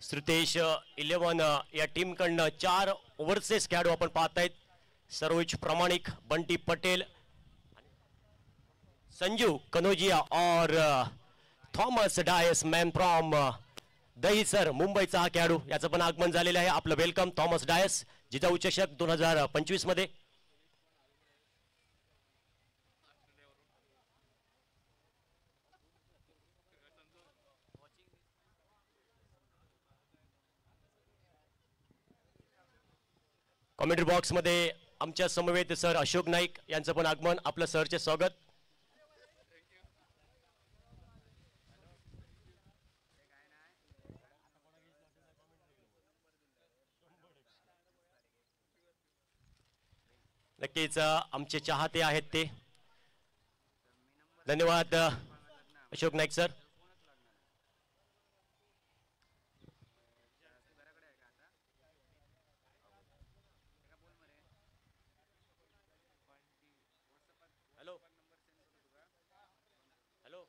श्रुतेश 11 या टीम कडनं 4 ओव्हरचे खेळाडू आपण पाहतायत. सरोज प्रामाणिक, बंटी पटेल, संजू कनोजिया और थॉमस डायस मॅन फ्रॉम दहीसर मुंबईचा हा खेळाडू याचं पण आगमन झालेलं आहे. आपलं वेलकम थॉमस डायस, जिजाऊ चषक 2025 मध्ये. कॉमेंट्री बॉक्स मध्ये आमच्या समवेत सर अशोक नाईक यांचं पण आगमन. आपलं सरचे स्वागत. नक्कीच आमचे चाहते आहेत ते. धन्यवाद Ashok Naik sir. Hello hello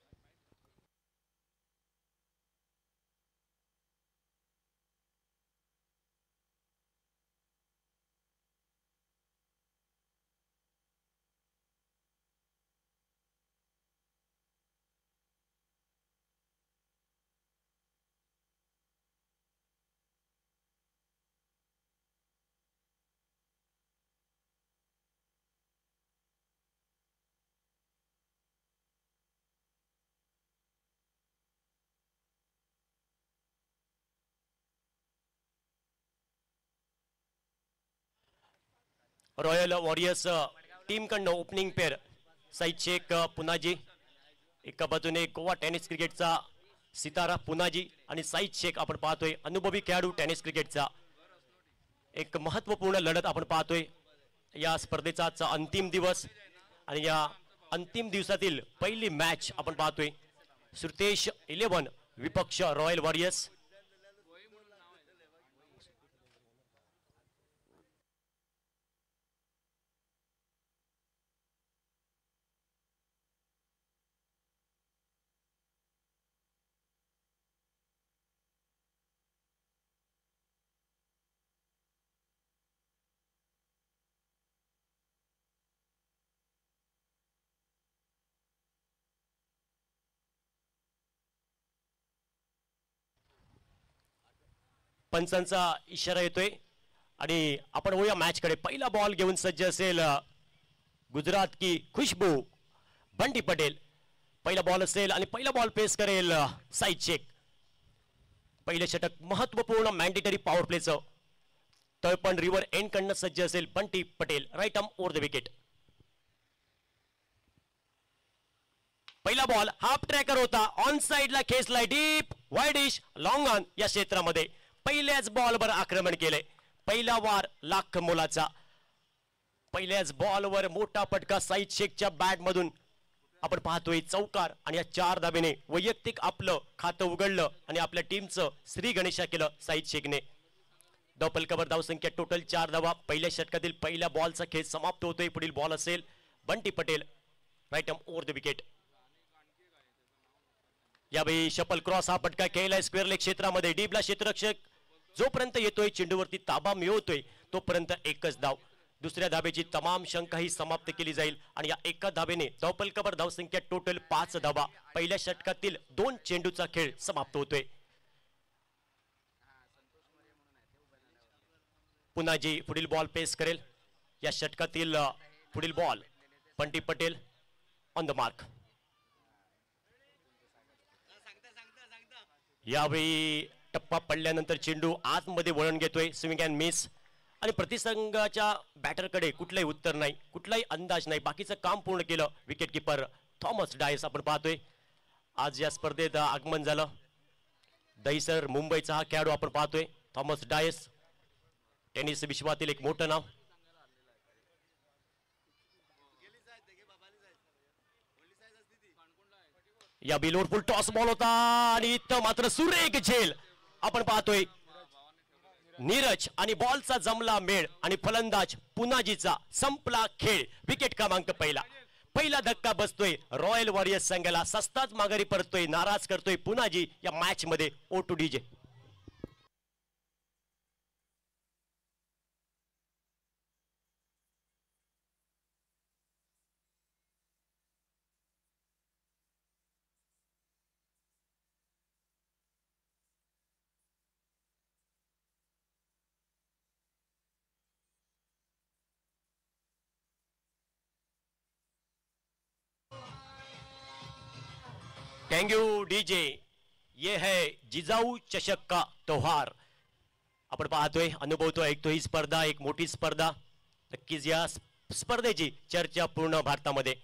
royal warriors team कडनं ओपनिंग पेअर साईद शेख पुनाजी, एका बाजूने गोवा टेनिस क्रिकेटचा सितारा पुनाजी आणि साईद शेख आपण पाहतोय अनुभवी खेळाडू टेनिस क्रिकेटचा. एक महत्त्वपूर्ण लढत आपण पाहतोय. या स्पर्धेचा अंतिम दिवस आणि या अंतिम दिवसातील पहिली मॅच आपण पाहतोय. श्रुतेश 11 विपक्ष रॉयल वॉरियर्स. पंचांचा इशारा येतोय आणि आपण वळूया मॅच कडे. पहिला बॉल घेऊन सज्ज असेल गुजरात की खुशबू बंटी पटेल. पहिला बॉल असेल आणि पहिला बॉल पेस करेल साईद शेख. पहिले षटक महत्वपूर्ण मॅन्डेटरी पॉवर प्लेचं. तळपण रिव्हर एंड कडनं सज्ज असेल Bunty Patel. Right arm over the wicket. पहिला बॉल हाफ ट्रॅकर होता, ऑन साइडला खेचलाय, डीप वाईडिश लॉंग ऑन या क्षेत्रामध्ये. पहिल्याच बॉलवर आक्रमण केलंय. पहिला वार लाख मोलाचा. पहिल्याच बॉलवर मोठा फटका साईद शेखच्या बॅट मधून आपण पाहतोय. चौकार आणि या 4 धाबेने वैयक्तिक आपलं खातं उघडलं आणि आपल्या टीमचं श्री गणेशा केलं साईद शेखने. डबल कव्हर धावसंख्या टोटल 4 धावा. पहिल्या षटकातील पहिल्या बॉलचा खेळ समाप्त होतोय. पुढील बॉल असेल Bunty Patel. Right arm over the wicket. यावेळी शपल क्रॉस हा फटका खेळलाय स्क्वेअर लेग क्षेत्रामध्ये. डीपला क्षेत्ररक्षक जोपर्यंत येतोय चेंडूवरती ताबा मिळवतोय तोपर्यंत एकच धाव. दुसऱ्या धाबेची तमाम शंका ही समाप्त केली जाईल आणि या एका धाबेने डबल कव्हर धावसंख्या टोटल 5 धावा. पहिल्या षटकातील 2 चेंडूचा खेळ समाप्त होतोय. पुनाजी पुढील बॉल पेस करेल. या षटकातील पुढील ball Bunty Patel on the mark. यावेळी टप्पा पडल्यानंतर चेंडू आतमध्ये वळण घेतोय. स्विंग अँड मिस आणि प्रतिसंघाच्या बॅटरकडे कुठलाही उत्तर नाही, कुठलाही अंदाज नाही. बाकीचं काम पूर्ण केलं विकेट किपर थॉमस डायस आपण पाहतोय. आज या स्पर्धेत आगमन झालं. दहीसर मुंबईचा हा खेळाडू आपण पाहतोय थॉमस डायस. टेनिस विश्वातील एक मोठं नाव. या बिलवर फुल टॉस बॉल होता आणि इथं मात्र सुरेख झेल आपण पाहतोय. नीरज आणि बॉलचा जमला मेळ आणि फलंदाज पुनाजीचा संपला खेळ. विकेट क्रमांक पहिला धक्का बसतोय रॉयल वॉरियर्स संघाला. सस्ताच माघारी परतोय, नाराज करतोय पुनाजी या मॅच मध्ये. Oh to DJ. Thank you DJ. ये है जिजाऊ चषक का त्योहार. आपण पाहतोय, अनुभवतोय, ऐकतोय ही स्पर्धा एक मोठी स्पर्धा. नक्कीच या स्पर्धेची चर्चा पूर्ण भारतामध्ये.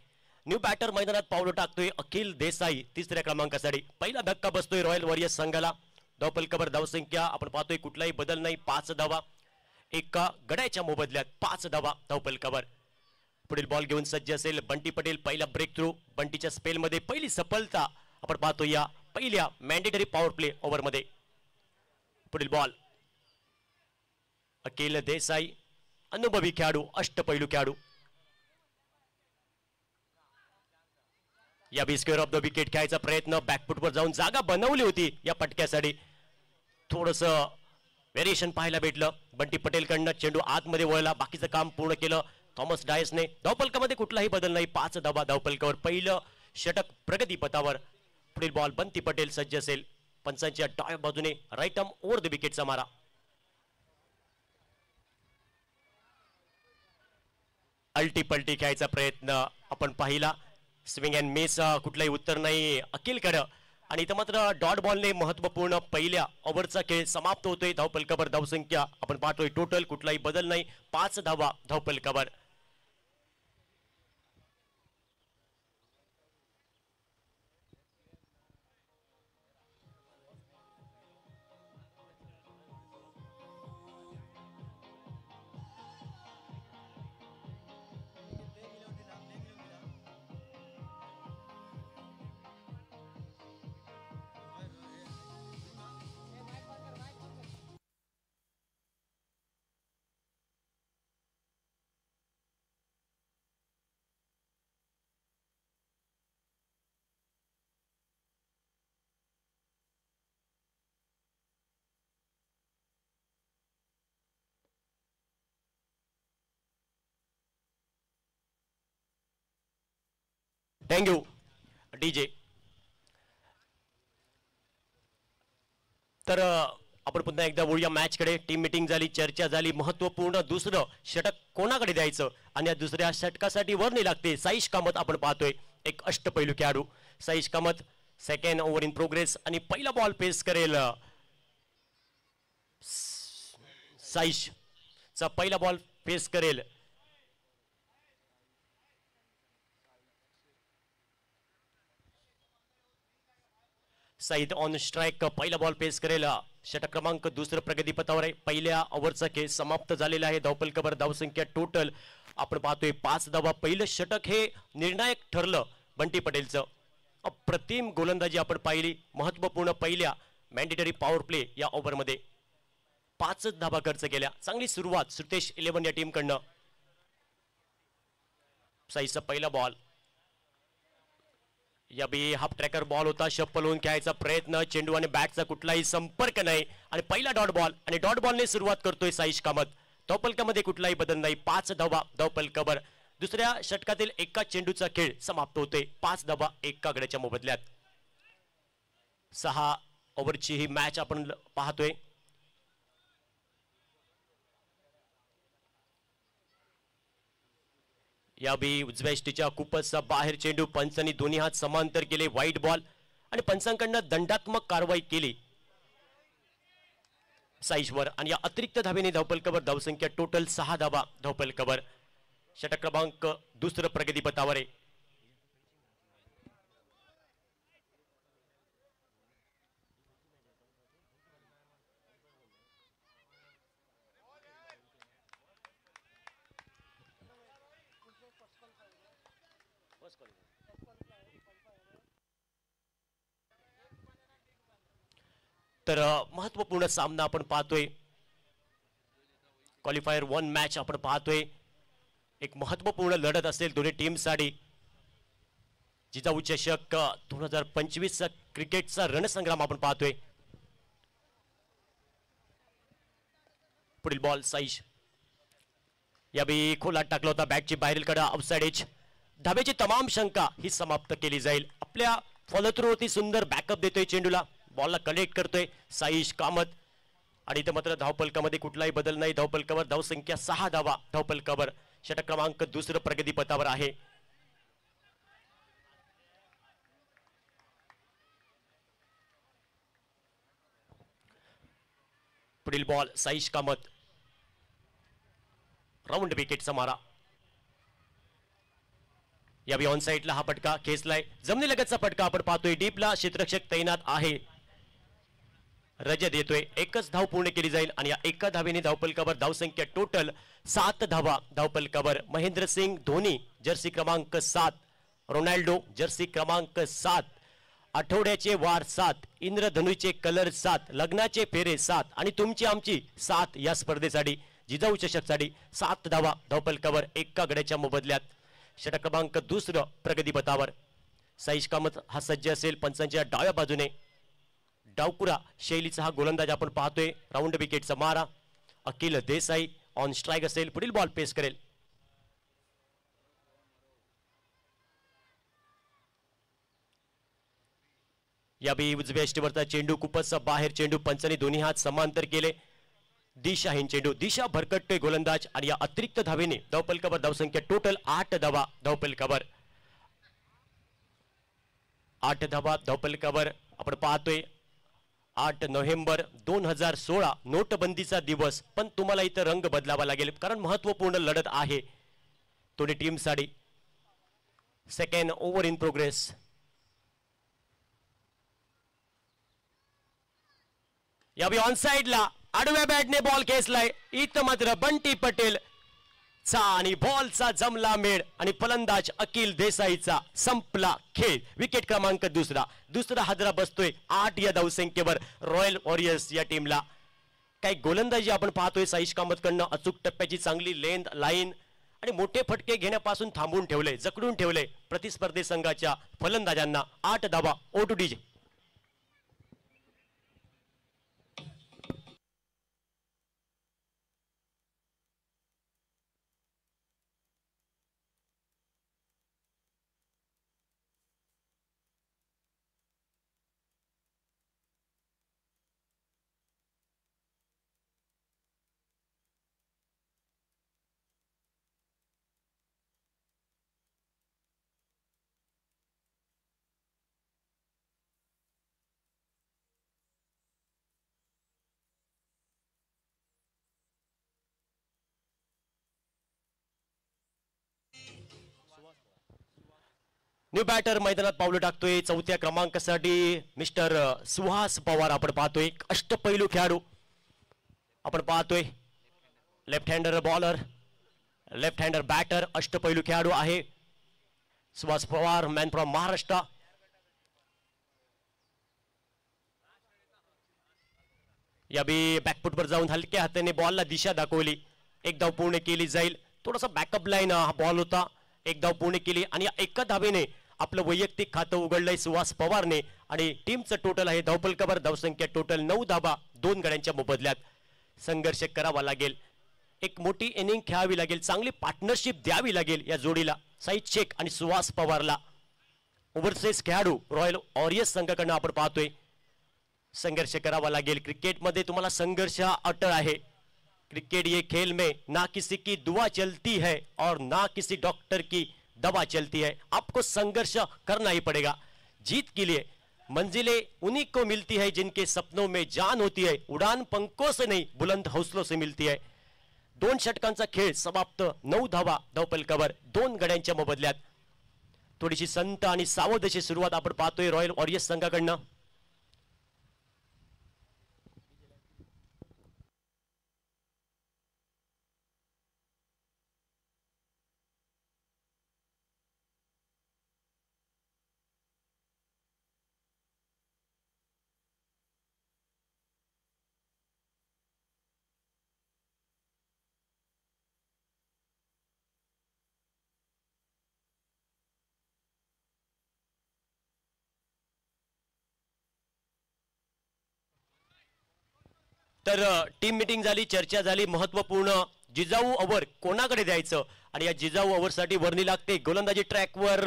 न्यू बॅटर मैदानात पावलं टाकतोय अखिल देसाई तिसऱ्या क्रमांकासाठी. पहिला धक्का बसतोय रॉयल वॉरियर्स संघाला. धावपलकावर धावसंख्या आपण पाहतोय कुठलाही बदल नाही, 5 धावा. एका गड्याच्या मोबदल्यात 5 धावा धावपलकावर. पुढील बॉल घेऊन सज्ज असेल बंटी पटेल. पहिला ब्रेक थ्रू बंटीच्या स्पेलमध्ये पहिली सफलता आपण पाहतोय या पहिल्या मॅन्डेटरी पॉवर प्ले ओव्हरमध्ये. पुढील बॉल अखिल देसाई अनुभवी खेळाडू, अष्टपैलू खेळाडू. या बी स्क्वेअर ऑफ द विकेट खेळायचा प्रयत्न, बॅकफुटवर जाऊन जागा बनवली होती या पटक्यासाठी. थोडस व्हेरिएशन पाहायला भेटलं. बंटी पटेलकडनं चेंडू आतमध्ये वळला, बाकीचं काम पूर्ण केलं थॉमस डायसने. धावपलकामध्ये कुठलाही बदल नाही, 5 धावा धावपलकावर. पहिलं षटक प्रगतीपथावर. पुढील बॉल बंटी पटेल सज्ज असेल. पंचांच्या डाव्या बाजूने राईट आर्म ओव्हर द विकेटचा मारा. अल्टी पलटी खेळायचा प्रयत्न आपण पाहिला. स्विंग अँड मिस, कुठलाही उत्तर नाही अखिलकडं. आणि इथं मात्र डॉट बॉलने महत्वपूर्ण पहिल्या ओव्हरचा खेळ समाप्त होतोय. धावपलकावर धावसंख्या आपण पाहतोय टोटल कुठलाही बदल नाही, 5 धावा धावपलकावर. Thank you DJ. तर आपण पुन्हा एकदा वळूया मॅचकडे. टीम मीटिंग झाली, चर्चा झाली. महत्वपूर्ण दुसरं षटक कोणाकडे द्यायचं आणि या दुसऱ्या षटकासाठी वर्णी लागते. साईश कामत आपण पाहतोय, एक अष्टपैलू खेळाडू. Saish Kamat second over in progress आणि पहिला बॉल पेस करेल. साईश चा पहिला बॉल पेस करेल साईद ऑन स्ट्राइक. पहिला बॉल पेस करेल. षटक क्रमांक दुसरं प्रगतीपथावर आहे. पहिल्या ओव्हरचा खेळ समाप्त झालेला आहे. धावपलकावर धावसंख्या टोटल आपण पाहतोय 5 धावा. पहिलं षटक हे निर्णायक ठरलं बंटी पटेलचं. अप्रतिम गोलंदाजी आपण पाहिली. महत्वपूर्ण पहिल्या मॅन्डेटरी पॉवर प्ले या ओव्हरमध्ये 5 धावा खर्च केल्या. चांगली सुरुवात सुतेश 11 या टीमकडनं. साईचा पहिला बॉल या बी हाफ ट्रॅकर बॉल होता. शप्पल होऊन खेळायचा प्रयत्न, चेंडू आणि बॅटचा कुठलाही संपर्क नाही आणि पहिला डॉट बॉल आणि डॉट बॉलने सुरुवात करतोय साईश कामत. धावपलकामध्ये कुठलाही बदल नाही, 5 धावा धावपलकावर. दुसऱ्या षटकातील एका चेंडूचा खेळ समाप्त होतोय 5 धावा एका गड्याच्या मोबदल्यात. 6 ओव्हरची ही मॅच आपण पाहतोय. या बी उजव्या इष्टीच्या खूपच बाहेर चेंडू. पंचांनी दोन्ही हात समांतर केले. वाईट बॉल आणि पंचांकडनं दंडात्मक कारवाई केली साईशवर आणि या अतिरिक्त धावेने धावपलकावर धावसंख्या टोटल 6 धावा धावपलकावर. षटक क्रमांक दुसरं प्रगतीपथावर आहे. तर महत्वपूर्ण सामना आपण पाहतोय. क्वालिफायर 1 मॅच आपण पाहतोय. एक महत्वपूर्ण लढत असेल दोन्ही टीमसाठी. जिजाऊ चषक 2025 चा क्रिकेटचा रणसंग्राम आपण पाहतोय. पुढील बॉल साईश या बी खोलात टाकला होता. बॅटची बाहेरील कडा ऑफसाइड एज. धाब्याची तमाम शंका ही समाप्त केली जाईल. आपल्या फॉलो थ्रू वरती सुंदर बॅकअप देतोय चेंडूला. बॉलला कलेक्ट करतोय साईश कामत आणि इथं मात्र धावपलकामध्ये कुठलाही बदल नाही. धावपलकावर धावसंख्या 6 धावा धावपलकावर. षटक क्रमांक दुसरं प्रगतीपथावर आहे. पुढील बॉल साईश कामत, राऊंड विकेटचा मारा. यावेळी ऑन साइडला हा फटका खेचलाय, जमिनीलगतचा फटका आपण पाहतोय. डीपला क्षेत्ररक्षक तैनात आहे. रजत येतोय. एकच धाव पूर्ण केली जाईल आणि या एका धावेने धावफलकावर धावसंख्या टोटल 7 धावा धावफलकावर. महेंद्रसिंग धोनी जर्सी क्रमांक 7, रोनाल्डो जर्सी क्रमांक 7, आठवड्याचे वार 7, इंद्रधनुचे कलर 7, लग्नाचे फेरे 7 आणि तुमची आमची 7 या स्पर्धेसाठी जिजाऊ चषकसाठी 7 धावा धावफलकावर एका गड्याच्या मोबदल्यात. षटक क्रमांक 2 प्रगतीपथावर. साईश कामत हा सज्ज असेल पंचांच्या डाव्या बाजूने. डावपुरा शैलीचा हा गोलंदाज आपण पाहतोय. राऊंड विकेटचा मारा. अखिल देसाई ऑन स्ट्राईक असेल. पुढील बॉल पेस करेल. यावेळी उजव्या यष्टीवरचा चेंडू खूपच बाहेर. चेंडू पंचांनी दोन्ही हात समांतर केले. दिशाहीन चेंडू. दिशा भरकटतोय गोलंदाज आणि या अतिरिक्त धावेने धावफलकावर धावसंख्या टोटल 8 धावा धावफलकावर. 8 धावा धावफलकावर आपण पाहतोय. 8 नोव्हेंबर 2016 नोटबंदीचा दिवस, पण तुम्हाला इथं रंग बदलावा लागेल कारण महत्वपूर्ण लढत आहे दोन्ही टीमसाठी. Second over in progress. यावेळी ऑन साइडला आडव्या बॅटने बॉल खेचलाय. इथं मात्र बंटी पटेल चा आणि बॉलचा जमला मेळ आणि फलंदाज अखिल देसाईचा संपला खेळ. विकेट क्रमांक 2. हादरा बसतोय 8 या धावसंख्येवर रॉयल वॉरियर्स या टीमला. काही गोलंदाजी आपण पाहतोय साईश कामतकडनं. अचूक टप्प्याची चांगली लेंथ लाईन आणि मोठे फटके घेण्यापासून थांबून ठेवले, जखडून ठेवले प्रतिस्पर्धी संघाच्या फलंदाजांना. 8 धावा O2DJ. न्यू बॅटर मैदानात पावलं टाकतोय. 4थ्या क्रमांकासाठी मिस्टर सुहास पवार आपण पाहतोय. अष्टपैलू खेळाडू आपण पाहतोय. Left hander bowler, left hander batter, अष्टपैलू खेळाडू आहे सुहास पवार, मॅन फ्रॉम महाराष्ट्र. यावेळी बॅकफुटवर जाऊन हलक्या हाताने बॉलला दिशा दाखवली. एक धाव पूर्ण केली जाईल. थोडासा बॅकअप लाईन हा बॉल होता. एक धाव पूर्ण केली आणि एका धावेने आपलं वैयक्तिक खातं उघडलंय सुहास पवारने आणि टीमचं टोटल आहे धावफलकावर धावसंख्या टोटल 9 धावा 2 गड्यांच्या मोबदल्यात. संघर्ष करावा लागेल. एक मोठी इनिंग खेळावी लागेल. चांगली पार्टनरशिप द्यावी लागेल या जोडीला, साईद शेख आणि सुहास पवारला. ओव्हरसीज खेळाडू रॉयल वॉरियर्स संघाकडनं आपण पाहतोय. संघर्ष करावा लागेल. क्रिकेटमध्ये तुम्हाला संघर्ष हा अटळ आहे. क्रिकेट ये खेल में ना किसी की दुआ चलती है और ना किसी डॉक्टर की दवा चलती है. आपको संघर्ष करना ही पड़ेगा. जीत के लिए मंजिलें उन्हीं को मिलती है जिनके सपनों में जान होती है. उड़ान पंखों से नहीं बुलंद हौसलों से मिलती है. 2 षटकांचा खेळ समाप्त. 9 धावा धावफलकावर 2 गड्यांच्या मोबदल्यात. थोडीशी संत आणि सावध अशी सुरुवात आपण पाहतोय रॉयल वॉरियर्स संघाकडनं. तर टीम मीटिंग झाली, चर्चा झाली. महत्वपूर्ण जिजाऊ ओव्हर कोणाकडे द्यायचं आणि या जिजाऊ ओव्हरसाठी वर्णी लागते. गोलंदाजी ट्रॅकवर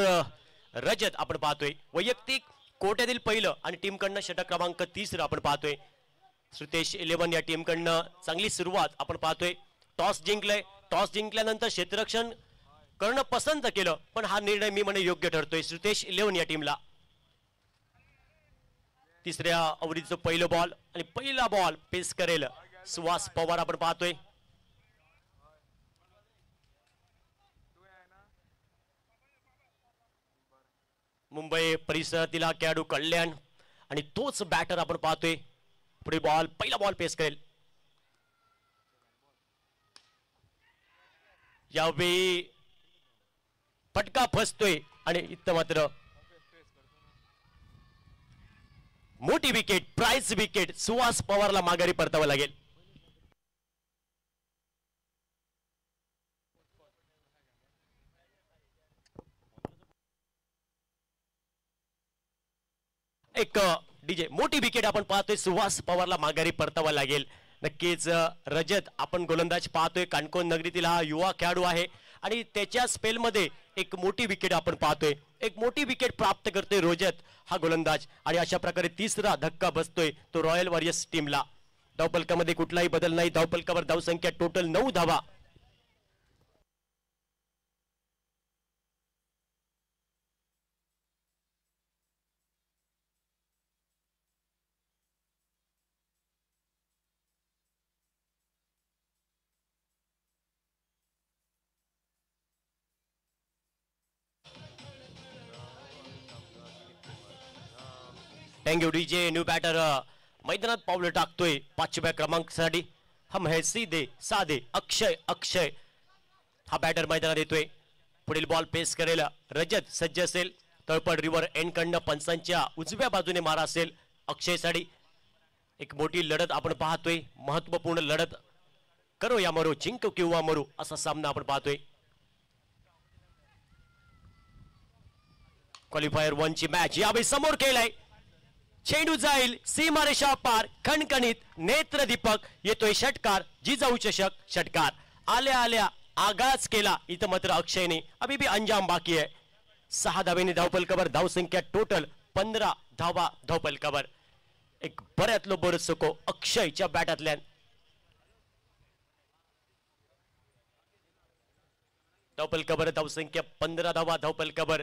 रजत आपण पाहतोय. वैयक्तिक कोट्यातील पहिलं आणि टीमकडनं षटक क्रमांक 3 आपण पाहतोय. श्रुतेश 11 या टीमकडनं चांगली सुरुवात आपण पाहतोय. टॉस जिंकलंय. टॉस जिंकल्यानंतर क्षेत्ररक्षण करणं पसंत केलं, पण हा निर्णय मी म्हणे योग्य ठरतोय श्रुतेश 11 या टीमला. तिसऱ्या ओव्हरीचं पहिलं बॉल आणि पहिला बॉल पेस करेल सुहास पवार आपण पाहतोय. मुंबई परिसरातील खेळाडू कल्याण आणि तोच बॅटर आपण पाहतोय. पुढे बॉल, पहिला बॉल पेस करेल. यावेळी फटका फसतोय आणि इथं मात्र मोठी विकेट, प्राइस विकेट सुहास पवारला माघारी परतावं लागेल. एक डीजे मोठी विकेट आपण पाहतोय, सुहास पवारला माघारी परतावा लागेल. नक्कीच रजत आपण गोलंदाज पाहतोय. काणकोण नगरीतील हा युवा खेळाडू आहे आणि त्याच्या स्पेलमध्ये एक मोठी विकेट आपण पाहतोय. एक मोठी विकेट प्राप्त करतोय रजत हा गोलंदाज आणि अशा प्रकारे तिसरा धक्का बसतोय तो रॉयल वॉरियर्स टीमला. धावफलकामध्ये कुठलाही बदल नाही. धावफलकावर धावसंख्या टोटल 9 धावा. Thank you DJ. न्यू बॅटर मैदानात पावलं टाकतोय 5व्या क्रमांकासाठी. हम है सीधे साधे अक्षय. अक्षय हा बॅटर मैदानात येतोय. पुढील बॉल पेस करेल रजत. सज्ज असेल. तळपड रिव्हर एंड कडनं पंचांच्या उजव्या बाजूने मारा असेल अक्षयसाठी. एक मोठी लढत आपण पाहतोय. महत्वपूर्ण लढत. करो या मरो, जिंक किंवा मरो असा सामना आपण पाहतोय. क्वालिफायर 1 ची मॅच यावेळी समोर केलाय. चेंडू जाईल सीमारेषा पार. खणखणीत नेत्रदीपक येतोय षटकार. जिजाऊ चषक षटकार. आल्या आल्या आगाज केला इथं मात्र अक्षयने. अभी भी अंजाम बाकी आहे. 6 धावेने धावफलकावर. धावसंख्या टोटल 15 धावा धावफलकावर. एक बऱ्यातलो बरं सको अक्षयच्या बॅटातल्या. धावफलकावर धावसंख्या 15 धावा धावफलकावर.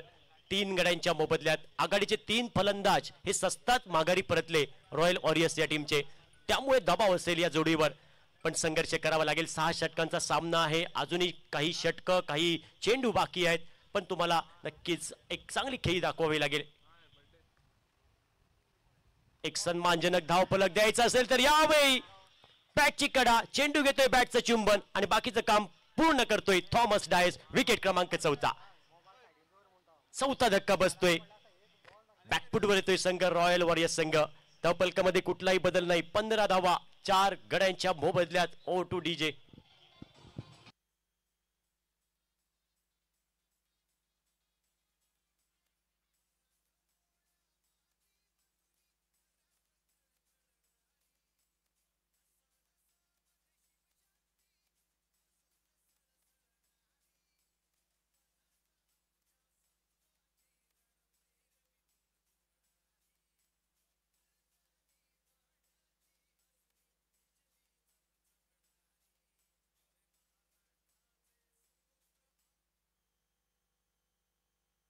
3 गड्यांच्या मोबदल्यात आघाडीचे 3 फलंदाज हे सस्तात माघारी परतले रॉयल वॉरियर्स या टीमचे. त्यामुळे दबाव असेल या जोडीवर. पण संघर्ष करावा लागेल. 6 षटकांचा सामना आहे. अजूनही काही षटकं, काही चेंडू बाकी आहेत. पण तुम्हाला नक्कीच एक चांगली खेळी दाखवावी लागेल. एक सन्मानजनक धावफलक द्यायचा असेल तर यावेळी बॅटची कडा. चेंडू घेतोय बॅटचं चुंबन आणि बाकीचं काम पूर्ण करतोय थॉमस डायस. विकेट क्रमांक 4. चौथा धक्का बसतोय. बॅकफुटवर येतोय संघ रॉयल वॉरियर्स संघ. धावफलकामध्ये कुठलाही बदल नाही. 15 धावा 4 गड्यांच्या मोबदल्यात. Oh to DJ.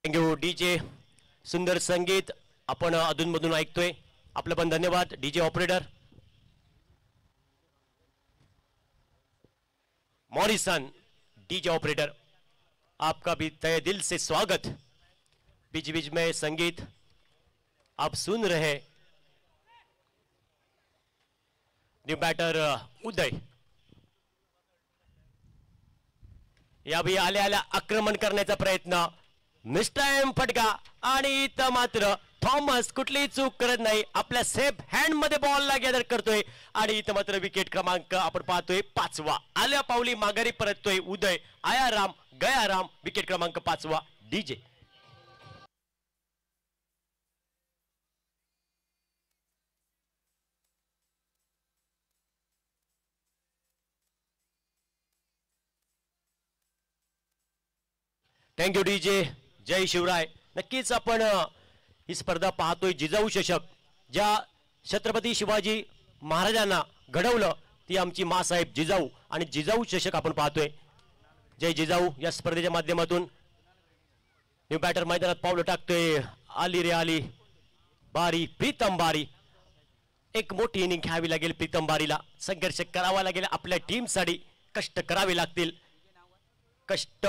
Thank you DJ. सुंदर संगीत आपण अधूनमधून ऐकतोय. आपलं पण धन्यवाद DJ operator. Morrison DJ operator आपका भी तहे दिल से स्वागत. बीच बीच में संगीत आप सुन रहे. न्यू बॅटर उदय. यावेळी आल्या आल्या आक्रमण करण्याचा प्रयत्न. मिस्टाइम फटका आणि इथं मात्र थॉमस कुठलीही चूक करत नाही. आपल्या सेफ हँड मध्ये बॉलला गॅदर करतोय आणि इथं मात्र विकेट क्रमांक आपण पाहतोय 5वा. आल्या पावली माघारी परततोय उदय. आयाराम गयाराम. विकेट क्रमांक 5वा डीजे. Thank you DJ. जय शिवराय. नक्कीच आपण ही स्पर्धा पाहतोय. जिजाऊ चषक ज्या छत्रपती शिवाजी महाराजांना घडवलं ती आमची मासाहेब जिजाऊ आणि जिजाऊ चषक आपण पाहतोय. जय जिजाऊ या स्पर्धेच्या माध्यमातून न्यू बॅटर मैदानात पावलं टाकतोय. आली रे आली बारी प्रीतम बारी. एक मोठी इनिंग घ्यावी लागेल प्रीतम बारीला. संघर्ष करावा लागेल आपल्या टीमसाठी. कष्ट करावे लागतील. कष्ट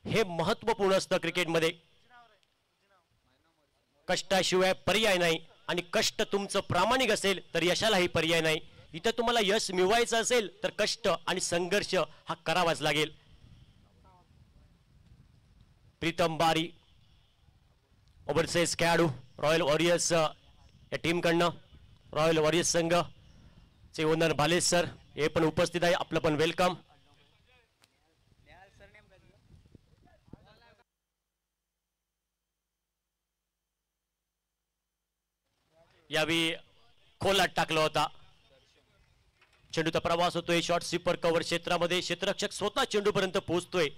हे महत्वपूर्ण असतं क्रिकेटमध्ये. कष्टाशिवाय पर्याय नाही आणि कष्ट तुमचं प्रामाणिक असेल तर यशालाही पर्याय नाही. इथं तुम्हाला यश मिळवायचं असेल तर कष्ट आणि संघर्ष हा करावाच लागेल. प्रीतम बारी ओव्हरसेस खेळाडू रॉयल वॉरियर्स या टीमकडनं. रॉयल वॉरियर्स संघ चे ओनर बालेश सर हे पण उपस्थित आहे. आपलं पण वेलकम. यावेळी खोलात टाकला होता. चेंडूचा प्रवास होतोय शॉर्ट स्वीपर कव्हर क्षेत्रामध्ये. क्षेत्ररक्षक स्वतः चेंडूपर्यंत पोहोचतोय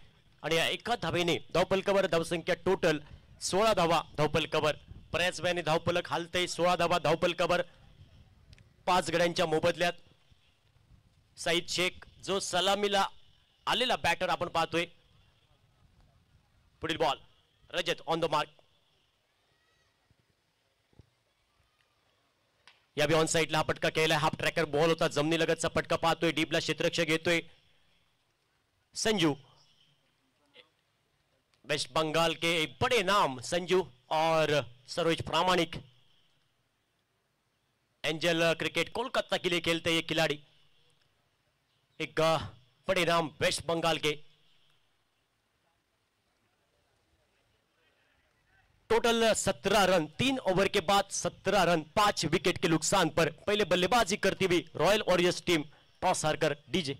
आणि एका धावेने धावपल कव्हर. धावसंख्या टोटल 16 धावा धावपल कव्हर. बऱ्याच वेळाने धावपलक हालतय. 16 धावा धावपल कव्हर 5 गड्यांच्या मोबदल्यात. साईद शेख जो सलामीला आलेला बॅटर आपण पाहतोय. पुढील ball Rajat on the mark. या बी ऑन साइडला हा पटका केलाय. हाफ ट्रॅकर बॉल होता. जमनी लगतचा पटका पाहतोय. डीपला क्षेत्ररक्षक घेतोय संजू. वेस्ट बंगाल के एक बड़े नाम संजू और सरोज प्रामाणिक. एंजल क्रिकेट कोलकाता के लिए खेलते ये खिलाड़ी. एक बड़े नाम वेस्ट बंगाल के. टोटल 17 रन 3 ओवर के बाद 17 रन 5 विकेट के नुकसान पर पहले बल्लेबाजी करती हुई रॉयल वॉरियर्स टीम टॉस हारकर डीजे.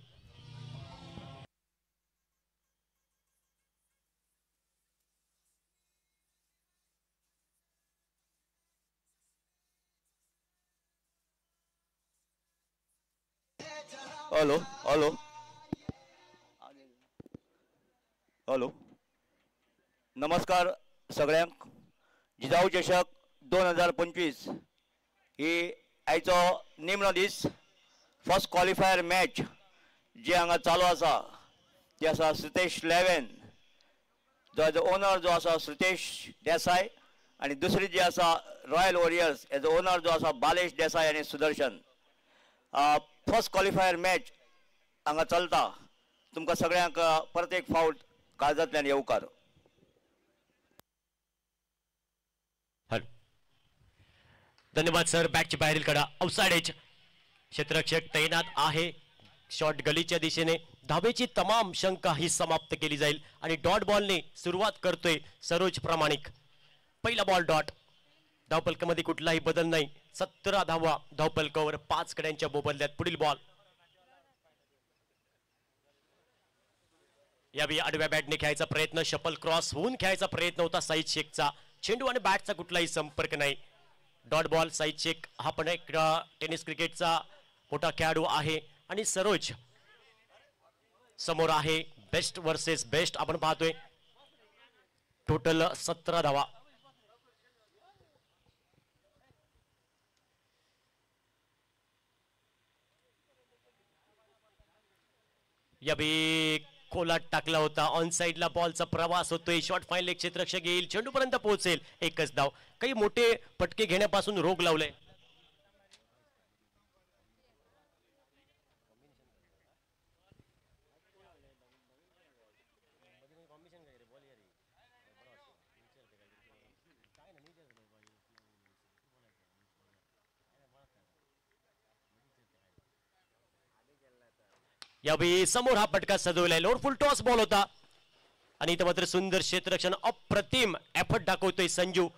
हॅलो हॅलो हॅलो नमस्कार सगळ्यांक. जिजाऊ चषक 2025 ही आयचो निमणो दीस. फर्स्ट क्वॉलिफायर मॅच जी हांगा चालू आसा ती आसा श्रुतेश लेवेन जो एज ओनर जो आसा श्रुतेश देसाय आनी दुसरी जी आसा रॉयल वॉरियर्स एज ओनर जो आसा बालेश देसाय आनी सुदर्शन. फर्स्ट क्वॉलिफायर मॅच हांगा चलता. तुमकां सगळ्यांक परत एक फावट काळजांतल्यान येवकार. धन्यवाद सर. बॅटची बाहेरील कडा आउटसाइड एज. क्षेत्ररक्षक तैनात आहे शॉट गलीच्या दिशेने. धावेची तमाम शंका ही समाप्त केली जाईल आणि डॉट बॉलने सुरुवात करतोय सरोज प्रामाणिक. पहिला बॉल डॉट. धावपलकामध्ये कुठलाही बदल नाही. 17 धावा धावपलकावर 5 गड्यांच्या मोबदल्यात. पुढील बॉल यावेळी आडव्या बॅटने खेळायचा प्रयत्न. शपल क्रॉस होऊन खेळायचा प्रयत्न होता साईद शेखचा. चेंडू आणि बॅटचा कुठलाही संपर्क नाही. Dot ball. साईद शेख हा पण एक टेनिस क्रिकेटचा मोठा खेळाडू आहे आणि सरोज समोर आहे. बेस्ट वर्सेस बेस्ट आपण पाहतोय. टोटल 17 धावा. यावेळी खोलात टाकला होता. ऑन साइडला बॉलचा प्रवास होतोय. शॉर्ट फाईन लेग क्षेत्ररक्षक येईल. चेंडूपर्यंत पोहोचेल. एकच धाव. काही मोठे पटके घेण्यापासून रोग लावले. यावेळी समोर हा पटका सजवलाय. लोड फुल टॉस बॉल होता आणि इथं मात्र सुंदर क्षेत्ररक्षण अप्रतिम एफर्ट दाखवतोय संजू.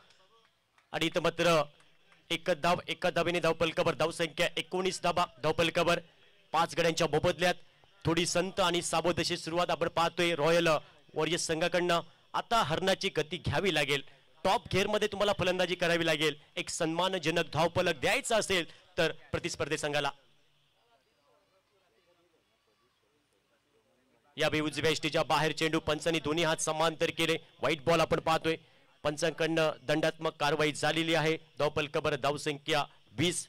आणि इथं मात्र एका धावेने धावपलकावर. धावसंख्या 19 धावा धावपलकावर 5 गड्यांच्या मोबदल्यात. थोडी संत आणि सावध अशी सुरुवात आपण पाहतोय रॉयल वॉरियर्स संघाकडनं. आता हरणाची गती घ्यावी लागेल. टॉप घेअरमध्ये तुम्हाला फलंदाजी करावी लागेल. एक सन्मानजनक धावपलक द्यायचा असेल तर प्रतिस्पर्धी संघाला. या उजव्या एष्टीच्या बाहेर चेंडू. पंचांनी दोन्ही हात समांतर केले. व्हाईट बॉल आपण पाहतोय. पंचांकडनं दंडात्मक कारवाई झालेली आहे. धावपलकावर धावसंख्या 20.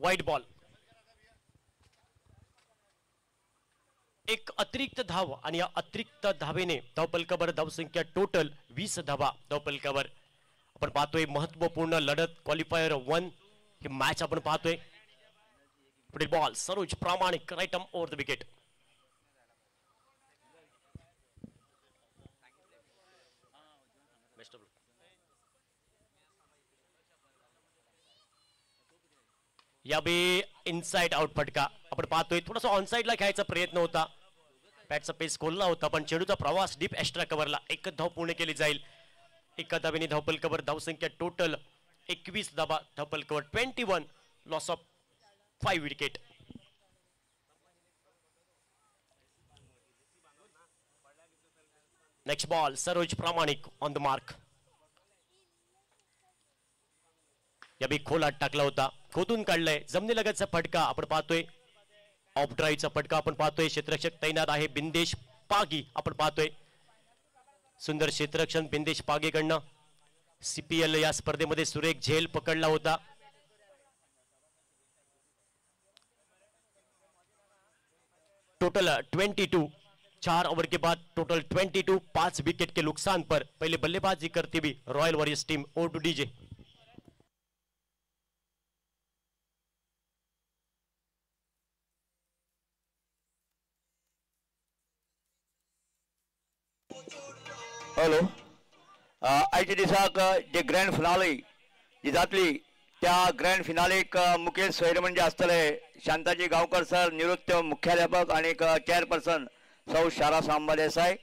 White ball. एक अतिरिक्त धाव आणि या अतिरिक्त धावेने धावफलकावर धावसंख्या टोटल 20 धावा धावफलकावर. आपण पाहतोय महत्वपूर्ण लढत क्वालिफायर 1 ही मॅच आपण पाहतोय. पुढील ball Saroj Pramanik right arm over the wicket. या बी इनसाइड आउट फटका आपण पाहतोय. थोडासा ऑनसाइडला खेळायचा प्रयत्न होता, बॅटचा पेस खोलला होता, पण चेंडूचा प्रवास डीप एक्स्ट्रा कव्हरला. एक धाव पूर्ण केली जाईल. एका धावेने धावफलकावर धावसंख्या टोटल 21 धावा धावफलकावर 21 loss of 5 wicket. Next ball Saroj प्रामाणिक ऑन द मार्क. या बी खोलात टाकला होता, खोदून काढलाय. जमिनीलगतचा फटका आपण पाहतोय. ऑफ ड्राईव्हचा फटका आपण पाहतोय. क्षेत्ररक्षक तैनात आहे बिंदेश पागी आपण पाहतोय. सुंदर क्षेत्ररक्षण बिंदेश पागेकडनं. CPL या स्पर्धेमध्ये सुरेख झेल पकडला होता. टोटल 22 4 ओवर के बाद टोटल 22 5 विकेट के नुकसान पर पहले बल्लेबाजी करती हुई royal warriors team. Oh to DJ. Hello. आयच्या दिसाक जे ग्रँड फिनाले जी जातली त्या ग्रँड फिनालेक मुखेल सोयरे म्हणजे आसतले शांताजी गांवकर सर, निवृत्त मुख्याध्यापक आणि चेअरपर्सन सौ शारा सांबा देसाई.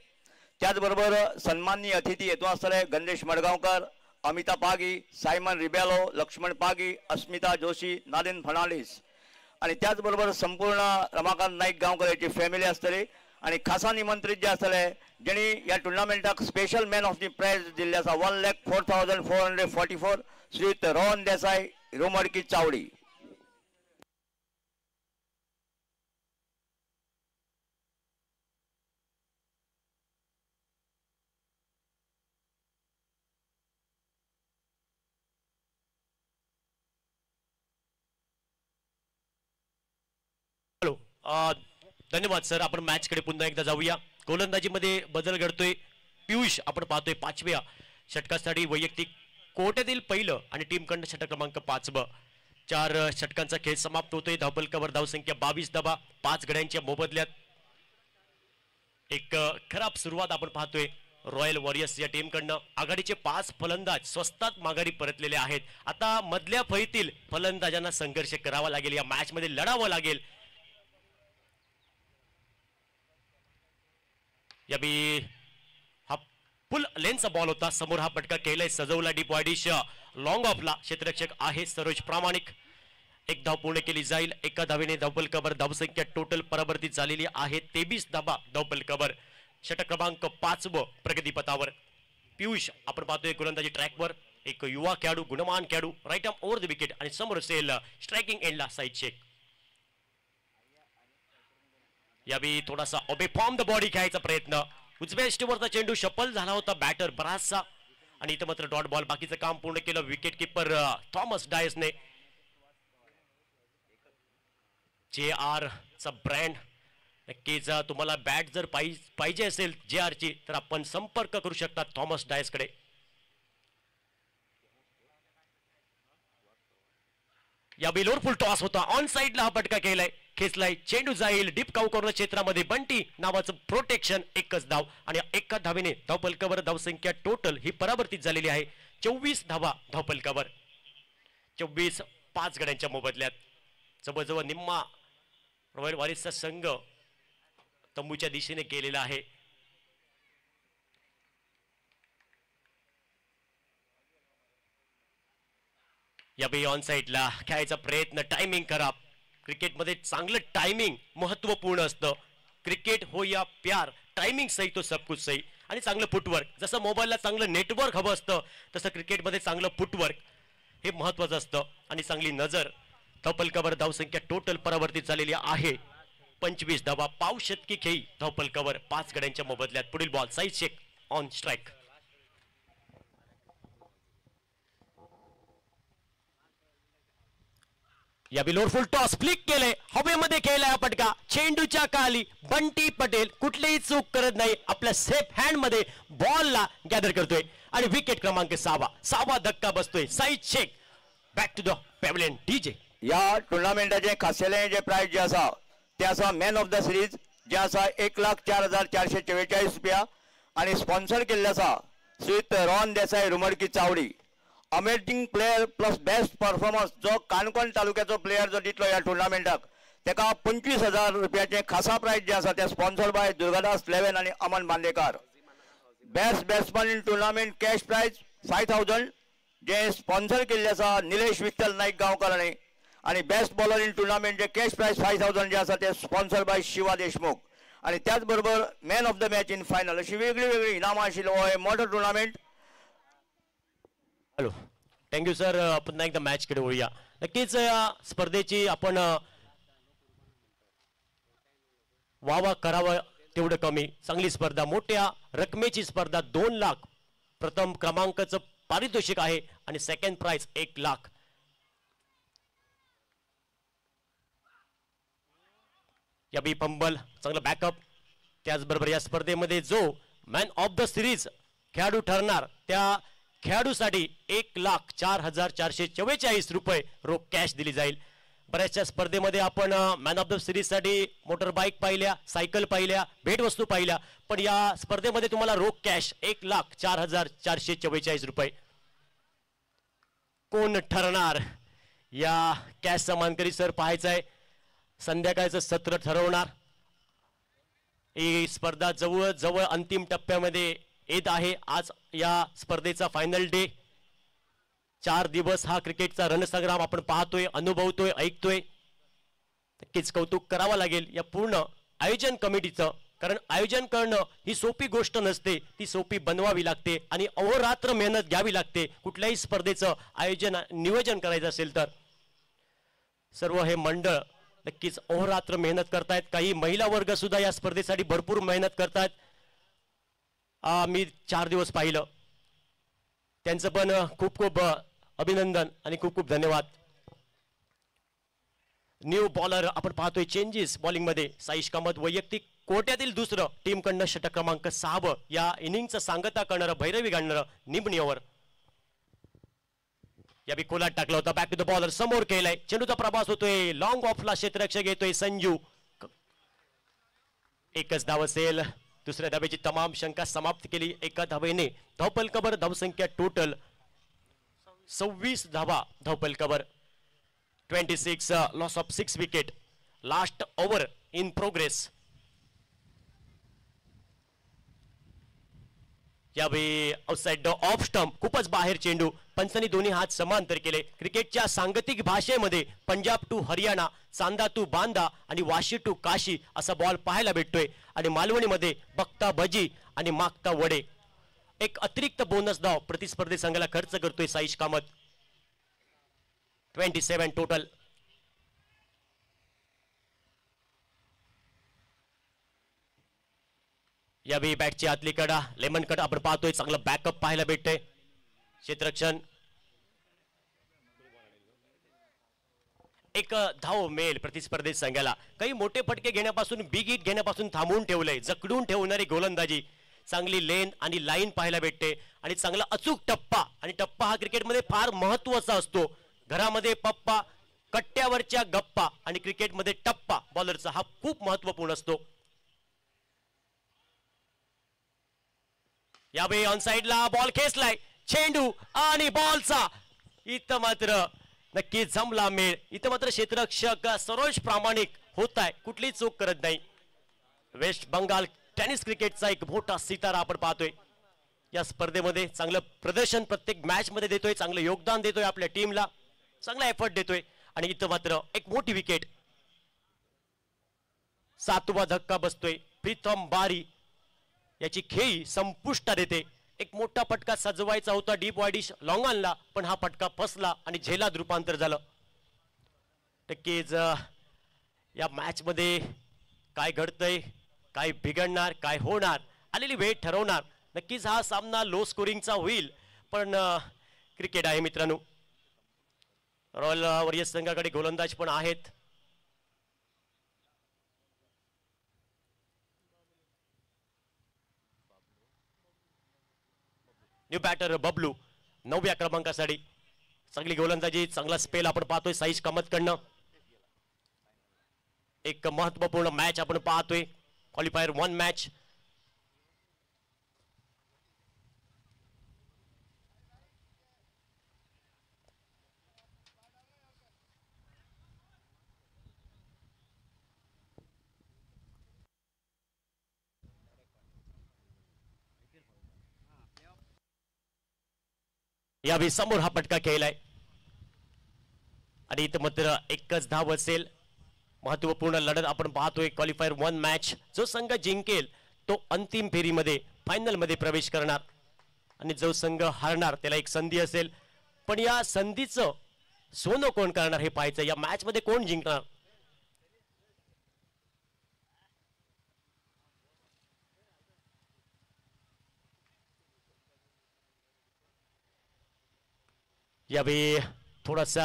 त्याचबरोबर सन्माननीय अतिथी हेतू आसतले गणेश मडगांवकर, अमिता पागी, सायमन रिबेलो, लक्ष्मण पागी, अस्मिता जोशी, नादिन फर्नांडीस आणि त्याचबरोबर संपूर्ण रमाकांत नाईक गांवकर याची फॅमिली आसतली. आणि खासा निमंत्रित जे आसतले जेणी या टुर्नामेंटाक special man of the prize दिल्ले आसा 1,04,444 श्रीयुत रोहन देसाई, रोमडकी चावडी. हॅलो. धन्यवाद सर. आपण मॅच कडे पुन्हा एकदा जाऊया. गोलंदाजीमध्ये बदल घडतोय. पियुष आपण पाहतोय 5व्या षटकासाठी वैयक्तिक कोट्यातील पहिलं आणि टीमकडनं षटक क्रमांक 5. 4 षटकांचा खेळ समाप्त होतोय. धावफलकावर धावसंख्या 22 धावा 5 गड्यांच्या मोबदल्यात. एक खराब सुरुवात आपण पाहतोय रॉयल वॉरियर्स या टीमकडनं. आघाडीचे 5 फलंदाज स्वस्तात माघारी परतलेले आहेत. आता मधल्या फळीतील फलंदाजांना संघर्ष करावा लागेल, या मॅच मध्ये लढावं लागेल. या बी हा फुल लेनचा बॉल होता. समोर हा फटका केलाय सजवला डीप वाईडिश लॉंग ऑफला. क्षेत्ररक्षक आहे सरोज प्रामाणिक. एक धाव पूर्ण केली जाईल. एका धावेने धावफलकावर धावसंख्या टोटल परावर्तित झालेली आहे 23 धावा धावफलकावर. षटक क्रमांक 5 प्रगतीपथावर. पियुष आपण पाहतोय गोलंदाजी ट्रॅकवर. एक युवा खेळाडू, गुणमान खेळाडू, right arm over the wicket आणि समोर असेल स्ट्रायकिंग एंडला साईड चेक. यावेळी थोडासा ओबे फॉर्म द बॉडी खेळायचा प्रयत्न. उजव्या स्टेवरचा चेंडू शफल झाला होता बॅटर बराचसा आणि इथं मात्र डॉट बॉल. बाकीचं काम पूर्ण केलं विकेट किपर थॉमस डायसने. JR चा ब्रँड. नक्कीच तुम्हाला बॅट जर पाहिजे असेल JR ची तर आपण संपर्क करू शकता थॉमस डायस कडे. या बिलोर फुल टॉस होता. ऑन साइडला हा फटका केलाय, खेचलाय. चेंडू जाईल डीप काऊ कॉर्नर क्षेत्रामध्ये. बंटी नावाचं प्रोटेक्शन. एकच धाव आणि एका धावेने धावफलकावर धावसंख्या टोटल ही परावर्तित झालेली आहे 24 धावा धावफलकावर. 24 5 गड्यांच्या मोबदल्यात. जवळजवळ निम्मा रॉयल वॉरियर्सचा संघ तंबूच्या दिशेने गेलेला आहे. या बी ऑन साइडला खेळायचा प्रयत्न. टायमिंग खराब. क्रिकेटमध्ये चांगलं टायमिंग महत्वपूर्ण असतं. क्रिकेट हो या प्यार, टायमिंग सही तो सब कुछ सही. आणि चांगलं फुटवर्क. जसं मोबाईलला चांगलं नेटवर्क हवं असतं तसं क्रिकेटमध्ये चांगलं फुटवर्क हे महत्वाचं असतं. आणि चांगली नजर. धावफलकावर धावसंख्या टोटल परावर्तित झालेली आहे 25 धावा. पाव शतकी खेळी धावफलकावर 5 गड्यांच्या मोबदल्यात. पुढील ball side check on strike. या बिलोर फुल टॉस फ्लिक केले, हवेमध्ये खेळलाय पटका, चेंडूच्या खाली बंटी पटेल कुठलीही चूक करत नाही, आपल्या सेफ हँड मध्ये बॉलला गॅदर करतोय आणि विकेट क्रमांक 6वा धक्का बसतोय. साईड चेक बॅक टू द पॅव्हलियन. डीजे या टुर्नामेंटाचे खाशेले जे प्राइज जे आसा ते आसा मॅन ऑफ द सिरीज जे आसा 1,04,444 रुपया आणि स्पॉन्सर केल्ले आसा श्रीत रॉन देसाई रुमडकी Chaudi. Amazing player plus best performance जो काणकोण तालुक्याचो प्लेयर जो दितलो ह्या टुर्नामेंटाक तेका 25,000 रुपयाचे खासा प्राइज जे आसा ते स्पॉन्सर बाय दुर्गादास 11 आणि Aman Bandekar. Best batsman in tournament cash prize 5,000 जे स्पॉन्सर केल्ले आसा निलेश विठ्ठल नाईक गांवकर आणि बेस्ट बॉलर इन टुर्नामेंट जे कॅश प्राइज 5,000 जे आसा ते स्पॉन्सर बाय शिवा देशमुख. आणि त्याच बरोबर man of the match in final अशी वेगळी वेगळी इनामां आशिल्लो हो मोठो टुर्नामेंट. Hello, thank you sir. पुन्हा एकदा मॅच कडे वळूया. नक्कीच या स्पर्धेची आपण वावा करावं तेवढं कमी. चांगली स्पर्धा, मोठ्या रकमेची स्पर्धा. 2 लाख प्रथम क्रमांकाचं पारितोषिक आहे आणि सेकंड प्राइज 1 लाख. या बी पंबल चांगलं बॅकअप. त्याचबरोबर या स्पर्धेमध्ये जो मॅन ऑफ द सिरीज खेळाडू ठरणार त्या खेळाडूसाठी 1,04,444 रुपये रोख कॅश दिली जाईल. बऱ्याचशा स्पर्धेमध्ये आपण मॅन ऑफ द सिरीज साठी मोटर बाईक पाहिल्या, सायकल पाहिल्या, भेटवस्तू पाहिल्या, पण या स्पर्धेमध्ये तुम्हाला रोख कॅश 1,04,444 रुपये. कोण ठरणार या कॅशचा मानकरी सर पाहायचा आहे. संध्याकाळचं सत्र ठरवणार. ही स्पर्धा जवळ जवळ अंतिम टप्प्यामध्ये येत आहे. आज या स्पर्धेचा फायनल डे. 4 दिवस हा क्रिकेटचा रणसंग्राम आपण पाहतोय, अनुभवतोय, ऐकतोय. नक्कीच कौतुक करावं लागेल या पूर्ण आयोजन कमिटीचं, कारण आयोजन करणं ही सोपी गोष्ट नसते, ती सोपी बनवावी लागते आणि अहोरात्र मेहनत घ्यावी लागते कुठल्याही स्पर्धेचं आयोजन नियोजन करायचं असेल तर. सर्व हे मंडळ नक्कीच अहोरात्र मेहनत करतायत. काही महिला वर्ग सुद्धा या स्पर्धेसाठी भरपूर मेहनत करतायत. मी 4 दिवस पाहिलं, त्यांचं पण खूप खूप अभिनंदन आणि खूप खूप धन्यवाद. न्यू बॉलर आपण पाहतोय चेंजेस बॉलिंग मध्ये. साईश कामत वैयक्तिक कोट्यातील दुसरं, टीमकडनं षटक क्रमांक 6 या इनिंगचं सांगता करणारं, भैरवी गाणणारं निम्न ओव्हर. या बी खोलात टाकला होता. बॅक टू द बॉलर, समोर केलाय, चेंडूचा प्रवास होतोय, लॉंग ऑफला क्षेत्ररक्षक येतोय संजू. एकच धाव असेल. दुसऱ्या धावेची तमाम शंका समाप्त केली एका धावेने. धावपल कबर, धावसंख्या टोटल 26 धावा. धावपल कबर 26, loss of 6 wicket. Last over in progress. यावेळी आउटसाइड द ऑफ स्टंप, खूपच बाहेर चेंडू. पंचांनी दोन्ही हात समांतर केले. क्रिकेटच्या सांगतिक भाषेमध्ये पंजाब टू हरियाणा, चांदा टू बांदा आणि वाशी टू काशी असा बॉल पाहायला भेटतोय. आणि मालवणीमध्ये बघता भजी आणि मागता वडे. एक अतिरिक्त बोनस धाव प्रतिस्पर्धी संघाला खर्च करतोय साईश कामत. 27 टोटल. यावेळी बॅटची आतली कडा, लेमन कट आपण पाहतोय. चांगलं बॅकअप पाहायला भेटतंय. क्षेत्ररक्षण एक धाव मेल प्रतिस्पर्धी संघाला. काही मोठे फटके घेण्यापासून, बिग हिट घेण्यापासून थांबवून ठेवलंय. जकडून ठेवणारी गोलंदाजी, चांगली लेन आणि लाईन पाहायला भेटते आणि चांगला अचूक टप्पा. आणि टप्पा हा क्रिकेटमध्ये फार महत्वाचा असतो. घरामध्ये पप्पा, कट्ट्यावरच्या गप्पा आणि क्रिकेटमध्ये टप्पा बॉलरचा हा खूप महत्वपूर्ण असतो. यावेळी ऑन साइडला बॉल खेचलाय, चेंडू आणि बॉलचा इथं मात्र नक्की जमला मेळ. इथं मात्र क्षेत्ररक्षक सरोज प्रामाणिक होत आहे, कुठलीच चूक करत नाही. वेस्ट बंगाल टेनिस क्रिकेटचा एक मोठा सितारा आपण पाहतोय. या स्पर्धेमध्ये चांगलं प्रदर्शन प्रत्येक मॅच मध्ये देतोय, चांगलं योगदान देतोय, आपल्या टीमला चांगला एफर्ट देतोय. आणि इथं मात्र एक मोठी विकेट. 7वा धक्का बसतोय. प्रीतम बारी याची खेळी संपुष्टात येते. एक मोठा फटका सजवायचा होता डीप वायडिश लॉंग ऑनला, पण हा फटका फसला आणि झेलात रूपांतर झालं. नक्कीच या मॅच मध्ये काय घडतंय, काय बिघडणार, काय होणार, आलेली वेळ ठरवणार. नक्कीच हा सामना लो स्कोरिंगचा होईल, पण क्रिकेट आहे मित्रांनो. रॉयल वॉरियर्स संघाकडे गोलंदाज पण आहेत. न्यू बॅटर बबलू 9व्या क्रमांकासाठी. चांगली गोलंदाजी, चांगला स्पेल आपण पाहतोय साईश कामतकडनं. एक महत्वपूर्ण मॅच आपण पाहतोय, क्वालिफायर 1 मॅच. यावेळी समोर हा पटका खेळलाय आणि इथं मात्र एकच धाव असेल. महत्वपूर्ण लढत आपण पाहतोय, क्वालिफायर 1 मॅच. जो संघ जिंकेल तो अंतिम फेरीमध्ये फायनल मध्ये प्रवेश करणार आणि जो संघ हारणार त्याला एक संधी असेल. पण या संधीचं सोनं कोण करणार हे पाहायचं. या मॅच मध्ये कोण जिंकणार. यावेळी थोडासा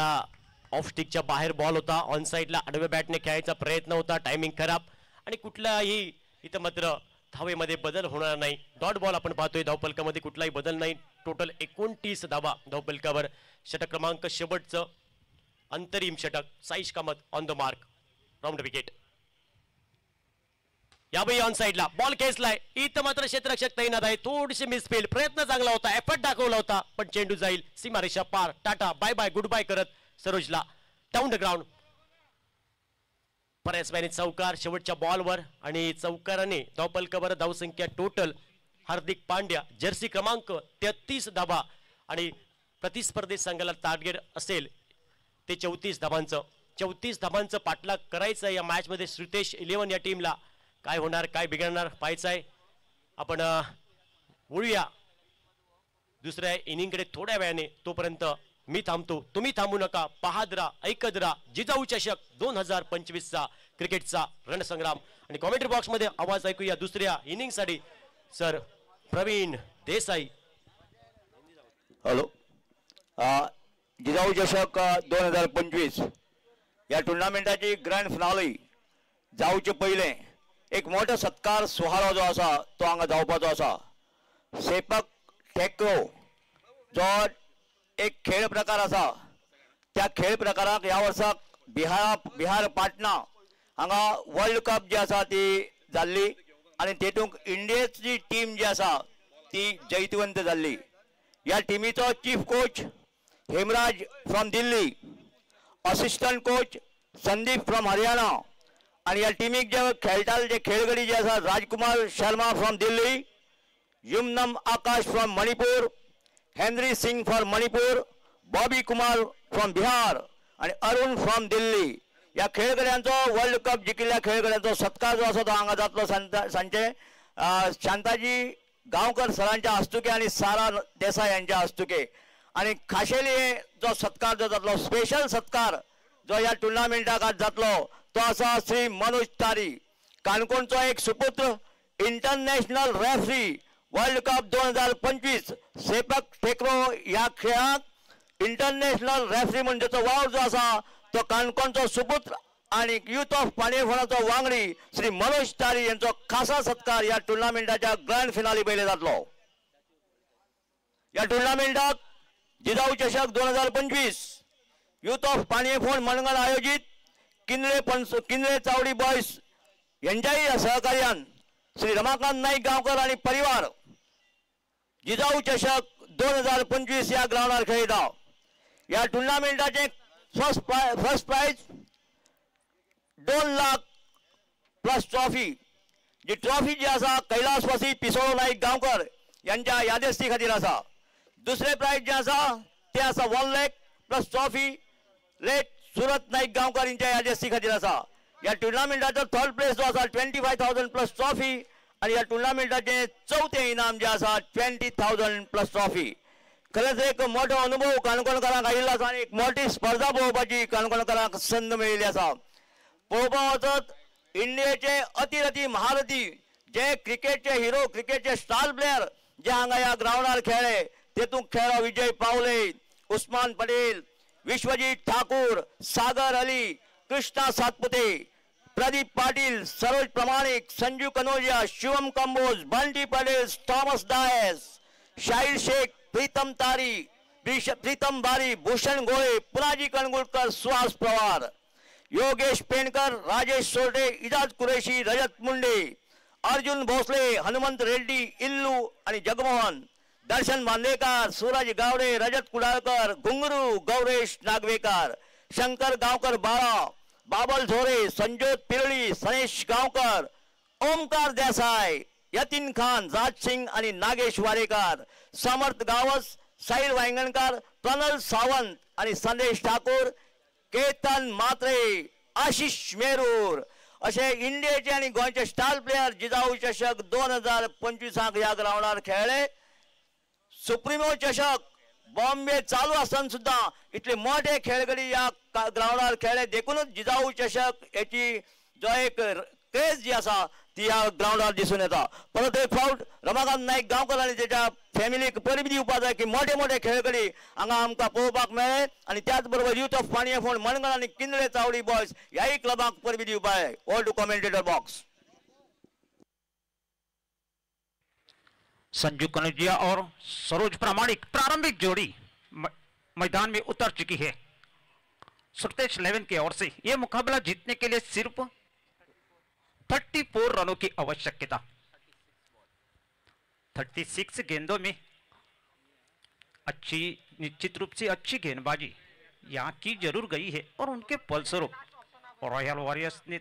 ऑफ स्टिकच्या बाहेर बॉल होता. ऑन साइडला आडव्या बॅटने खेळायचा प्रयत्न होता. टायमिंग खराब आणि कुठलाही इथं मात्र धावेमध्ये बदल होणार नाही. डॉट बॉल आपण पाहतोय. धावफलकामध्ये कुठलाही बदल नाही. टोटल 29 धावा धावफलकावर. षटक क्रमांक शेवटचं अंतरिम षटक. Saish Kamat on the mark. Round wicket. यावेळी ऑन साइडला बॉल खेचलाय. इथं मात्र क्षेत्ररक्षक तैनात आहे. थोडीशी मिसफील्ड. प्रयत्न चांगला होता, एफर्ट दाखवला होता, पण चेंडू जाईल सीमारेषा पार. Tata bye bye goodbye करत सरोजला डाऊन द ग्राउंड. परस्पैनी चौकार शेवटच्या बॉलवर आणि चौकाराने धावफलकावर धावसंख्या टोटल हार्दिक पांड्या जर्सी क्रमांक 33 धावा आणि प्रतिस्पर्धी संघाला टार्गेट असेल ते 34 धावांचं. 34 धावांचं पाठलाग करायचं या मॅच मध्ये. श्रुतेश 11 या टीमला काय होणार, काय बिघडणार पाहायचं आहे. आपण वळूया दुसऱ्या इनिंगकडे थोड्या वेळाने. तोपर्यंत मी थांबतो, तुम्ही थांबू नका. पाहत राहा, ऐकत राहा जिजाऊ चषक 2025 चा क्रिकेटचा रणसंग्राम. आणि कॉमेंट्री बॉक्स मध्ये आवाज ऐकूया दुसऱ्या इनिंग साठी सर प्रवीण देसाई. हॅलो. जिजाऊ चषक 2025 या टुर्नामेंटाची ग्रँड फिनाले जाऊचे पहिले एक मोठा सत्कार सोहळा जो असा तो हांगा जावपाचो असा. सेपक टेक्रो जो एक खेळ प्रकार असा, त्या खेळ प्रकाराक ह्या वर्साक बिहार पाटणा हांगा वर्ल्ड कप जी आसा ती जाल्ली आणि तेतूंक इंडियेची टीम जी आसा ती जैतवंत जाल्ली. या टीमीचो chief coach Hemraj from Delhi, assistant coach Sandeep from Haryana आणि या टीमीक जे खेळटाले जे खेळगडी जे आसा Rajkumar Sharma from Delhi, Yumnam Akash from Manipur, Henry Singh from Manipur, Bobby Kumar from Bihar आणि अरुण फ्रॉम दिल्ली. या खेळगड्यांचो वर्ल्ड कप जिखिल्ल्या खेळगड्यांचो सत्कार जो आसा तो हांगा जातलो सांजे शांताजी गांवकर सरांच्या हस्तुके आणि सारा देसाई यांच्या हस्तुके. आणि खाशेली जो सत्कार जो जातलो, स्पेशल सत्कार जो या टुर्नामेंटाक आज जातलो तो आसा श्री मनोज तारी, काणकोणचो एक सुपुत्र, international referee World Cup 2025 sepak takraw या खेळाक इंटरनॅशनल रेफरी म्हणजेचो वावर जो आसा तो काणकोणचो सुपुत्र आणि युथ ऑफ पाणीफोणाचो वांगडी श्री मनोज तारी यांचो खासा सत्कार या टुर्नामेंटाच्या ग्रँड फिनाले पयले जातलो. या टुर्नामेंटाक जिजाऊ चषक 2025 युथ ऑफ पाणीफोण मंडळ आयोजित किनले चावडी बॉयज यांच्याही सहकार्यान श्री रमाकांत नाईक गांवकर आणि परिवार जिजाऊ चषक 2025 या ग्राउंडार खेळटा. या टुर्नामेंटाचे first prize 2 lakh plus trophy. जी ट्रॉफी जी आसा कैलासवासी पिसोळो नाईक गांवकर यांच्या यादस्ती खातीर आसा. दुसरे प्राइज जे आसा ते आसा 1 लाख प्लस ट्रॉफी लेट सुरत नाईक गांवकर यांच्या यादस्ती खातीर आसा. या टुर्नामेंटाचो थर्ड प्लेस जो आसा 25,000 प्लस ट्रॉफी आणि या टुर्नामेंटाचे चौथे इनाम जे आसा 20,000 प्लस ट्रॉफी. खरेंच एक मोठो अनुभव काणकोणकारांक आयिल्लो आसा आणि एक मोठी स्पर्धा पळोवपाची काणकोणकारांक संद मेळिल्ली आसा. पळोवपाक वचत इंडियेचे अतिरथी महारथी जे क्रिकेटचे हिरो, क्रिकेटचे स्टार प्लेयर जे हांगा ह्या ग्राउंडार खेळ्ळे, तेतूंत खेळो विजय पावले, उस्मान पटेल, विश्वजीत ठाकूर, सागर अली, कृष्णा सातपुते, प्रदीप पाटिल, सरोज प्रमाणिक, संजू कनोजिया, शिवम कंबोज, बंटी पटेल, थॉमस डायस, शाहिर शेख, प्रीतम तारी, प्रीतम बारी, भूषण गोळे, पुनाजी कणगुळकर, सुहास पवार, योगेश पेणकर, राजेश सोरटे, इजाज कुरेशी, रजत मुंडे, अर्जुन भोसले, हनुमंत रेड्डी, इल्लू आणि जगमोहन, दर्शन बांदेकर, सूरज गावडे, रजत कुडाळकर, घुंगरू, गौरेश नागवेकर, शंकर गावकर बाळा, बाबल झोरे, संजोत पिरळी, सनेश गावकर, ओमकार देसाई, यतीन खान, राज सिंग आणि नागेश वारेकर, समर्थ गावस, साहिल वांगणकर, प्रणल सावंत आणि संदेश ठाकूर, केतन मात्रे, आशिष मेरूर असे इंडियाचे आणि गोंयचे स्टार प्लेयर जिजाऊ चषक 2025 या ग्राउंडार खेळले. सुप्रीमो चषक बॉम्बे चालू आसतना सुद्धा इतले मोठे खेळगडी या ग्राउंडार खेळले, देखूनच जिजाऊ चषक याची जो एक क्रेज जी आसा ती या ग्राउंडार दिसून येता. परत एक फावट रमाकांत नाईक गांवकर आणि त्याच्या फॅमिलीक परबी दिवपा जाय की मोठे मोठे खेळगडी हांगा आमकां पळोवपाक मेळ्ळे आणि त्याच बरोबर युथ ऑफ पाणये फोंड मणगण आणि किंदळे चावडी बॉयज ह्याही क्लबाक परबी दिवपा जाय. All to commentator box. Sanju Kanaujia और सरोज प्रामाणिक प्रारंभिक जोड़ी मैदान में उतर चुकी है. सुरतेश 11 की ओर से यह मुकाबला जीतने के लिए सिर्फ 34 रनों की आवश्यकता. 36 गेंदों में अच्छी, निश्चित रूप से अच्छी गेंदबाजी यहां की जरूर गई है और उनके फलस्वरूप रॉयल वॉरियर्स ने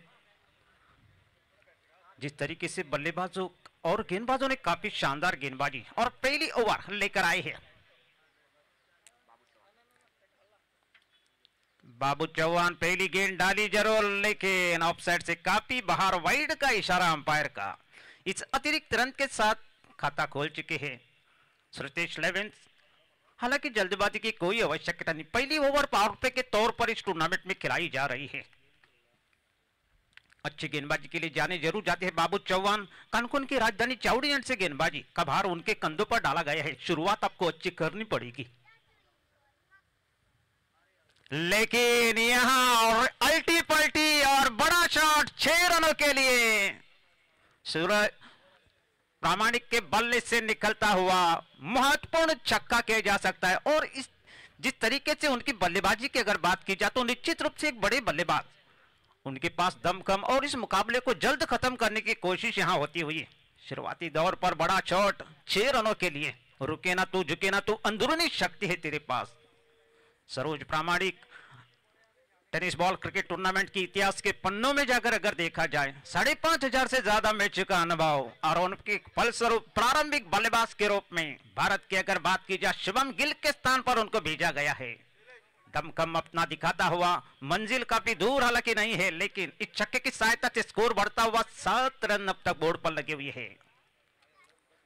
जिस तरीके से बल्लेबाजों और गेंदबाजों ने काफी शानदार गेंदबाजी और पहली ओवर लेकर आए हैं. बाबू चौहान पहली गेंद डाली जरूर, लेकिन ऑफसाइड से काफी बाहर, वाइड का इशारा अंपायर का. इस अतिरिक्त रन के साथ खाता खोल चुके हैं सुरतेश 11. हालांकि जल्दबाजी की कोई आवश्यकता नहीं. पहली ओवर पावर प्ले के तौर पर इस टूर्नामेंट में खिलाई जा रही है. अच्छी गेंदबाजी के लिए जाने जरूर जाते हैं बाबू चौहान. कानकुन की राजधानी चाउड़ीगंज से गेंदबाजी का भार उनके कंधों पर डाला गया है. शुरुआत आपको अच्छी करनी पड़ेगी, लेकिन यहां अल्टी पल्टी और बड़ा शॉट 6 रनों के लिए सूरज प्रामाणिक के बल्ले से निकलता हुआ महत्वपूर्ण छक्का किया जा सकता है. और इस जिस तरीके से उनकी बल्लेबाजी की अगर बात की जाए तो निश्चित रूप से एक बड़े बल्लेबाज, उनके पास दमखम और इस मुकाबले को जल्द खत्म करने की कोशिश यहां होती हुई. शुरुआती दौर पर बड़ा शॉट 6 रनों के लिए. रुके ना तू, झुके ना तू, अंदरूनी शक्ति है तेरे पास. सरोज प्रामाणिक टेनिस बॉल क्रिकेट टूर्नामेंट के इतिहास के पन्नों में जाकर अगर देखा जाए 5,500 से ज्यादा मैच का अनुभव और उनके फलस्वरूप प्रारंभिक बल्लेबाज के रूप में भारत की अगर बात की जाए शुभम गिल के स्थान पर उनको भेजा गया है. दमखम अपना दिखाता हुआ, मंजिल काफी दूर हालांकि नहीं है, लेकिन इस छक्के की सहायता से स्कोर बढ़ता हुआ 7 रन अब तक बोर्ड पर लगे हुए हैं.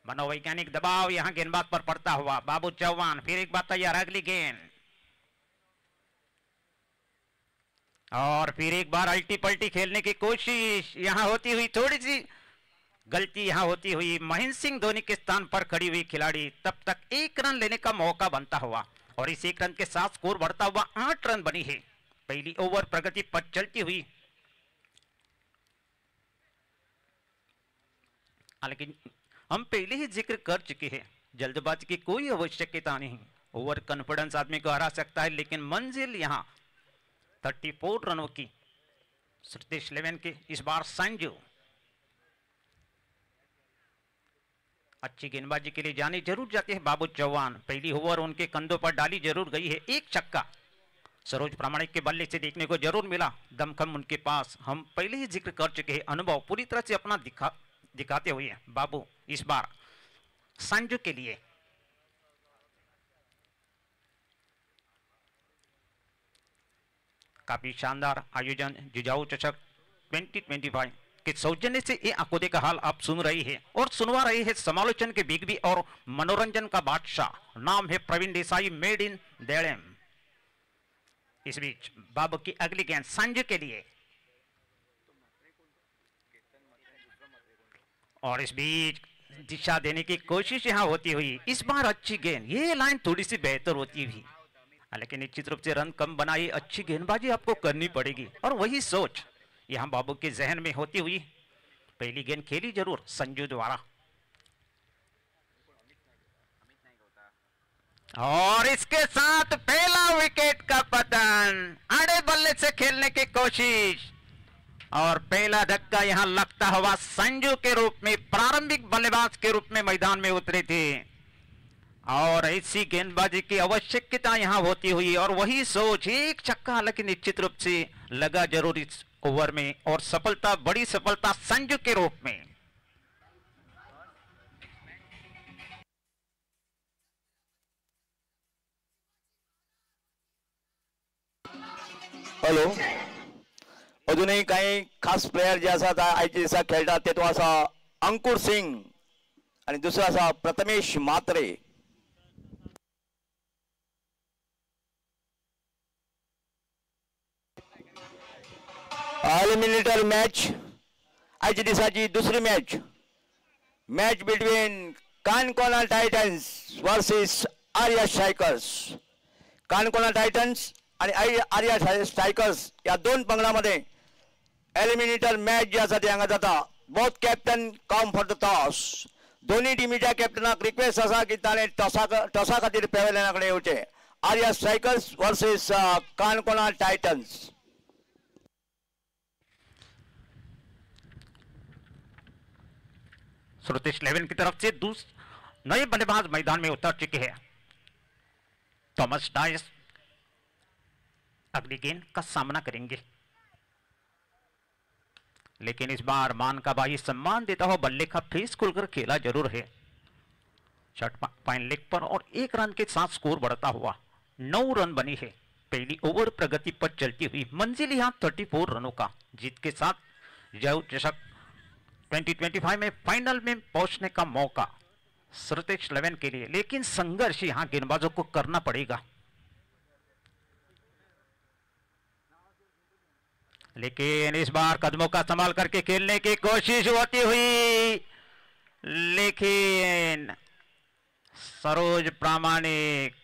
मनोवैज्ञानिक दबाव यहां गेंदबाज पर पड़ता हुआ. बाबू चौहान फिर एक बार तैयार, अगली गेंद और फिर एक बार अल्टी पल्टी खेलने की कोशिश यहां होती हुई. थोड़ी सी गलती यहां होती हुई. महेंद्र सिंह धोनी के स्थान पर खड़ी हुई खिलाड़ी तब तक 1 रन लेने का मौका बनता हुआ और इस 1 रन के साथ स्कोर बढ़ता हुआ 8 रन बनी है. पहली ओवर प्रगति पर चलती हुई, लेकिन हम पहले ही जिक्र कर चुके हैं जल्दबाजी की कोई आवश्यकता नहीं. ओवर कॉन्फिडेंस आदमी को हरा सकता है, लेकिन मंजिल यहां 34 रनों की. सुरतेश 11 के इस बार संजू अच्छी गेंदबाजी के लिए जाने जरूर जाते हैं बाबू चौहान. पहली ओवर उनके कंधों पर डाली जरूर गई है. एक छक्का सरोज प्रामाणिक के बल्ले से देखने को जरूर मिला. दमखम उनके पास, हम पहले ही जिक्र कर चुके हैं. अनुभव पूरी तरह से अपना दिखाते हुए बाबू इस बार संजू के लिए. काफी शानदार आयोजन जिजाऊ चषक 2025 के सौजन्य से ये आंखों का हाल आप सुन रही है और सुनवा रही है समालोचन के बिग बी और मनोरंजन का बादशाह. नाम है प्रवीण देसाई, मेड इन देड़ेम. इस बीच बाबू की अगली गेंद संजू के लिए और इस बीच दिशा देने की कोशिश यहां होती हुई. इस बार अच्छी गेंद, ये लाइन थोड़ी सी बेहतर होती हुई. लेकिन निश्चित रूप से रन कम बनाई, अच्छी गेंदबाजी आपको करनी पड़ेगी और वही सोच यहां बाबू के जहन में होती हुई पहली गेंद खेली जरूर संजू द्वारा और इसके साथ पहला विकेट का पतन। आड़े बल्ले से खेलने की कोशिश और पहला धक्का यहां लगता हुआ संजू के रूप में प्रारंभिक बल्लेबाज के रूप में मैदान में उतरे थे और ऐसी गेंदबाजी की आवश्यकता यहां होती हुई और वही सोच एक छक्का हालांकि निश्चित रूप से लगा जरूर इस ओवर में और सफलता बड़ी सफलता संजू के रूप में। हॅलो अजूनही काही खास प्लेयर जे आसात आयच्या दिसा खेळटात तेतूं आसा अंकुर सिंग आणि दुसरो आसा प्रथमेश मात्रे। एलिमिनेटर मॅच आयच्या दिसाची दुसरी match between Canacona titans versus Arya strikers. काणकोणा टायटन्स आणि आर्या स्ट्रायकर्स या दोन पंगडामध्ये एलिमिनेटर मॅच जी आसा ती हांगा जाता। Both captain come for the toss. दोन्ही टीमीच्या कॅप्टनाक रिक्वेस्ट आसा की ताणे टॉसा खातीर पॅवेलियना कडेन येवचे। आर्या स्ट्रायकर्स वर्सेस काणकोणा टायटन्स। श्रुतेश लेवन की तरफ से नए बल्लेबाज मैदान में उतर चुके हैं। थॉमस डाइस अगली गेंद का सामना करेंगे लेकिन इस बार मान का भाई सम्मान देता हुआ बल्ले का फेस खुलकर खेला जरूर है। शॉट पॉइंट लेग पर और 1 रन के साथ स्कोर बढ़ता हुआ 9 रन बनी है। पहली ओवर प्रगति पर चलती हुई मंजिल यहां 34 रनों का जीत के साथ जय चषक 2025 में फाइनल में पहुंचने का मौका श्रुतेश लेवन के लिए, लेकिन संघर्ष यहां गेंदबाजों को करना पड़ेगा। लेकिन इस बार कदमों का संभाल करके खेलने की कोशिश होती हुई लेकिन सरोज प्रामाणिक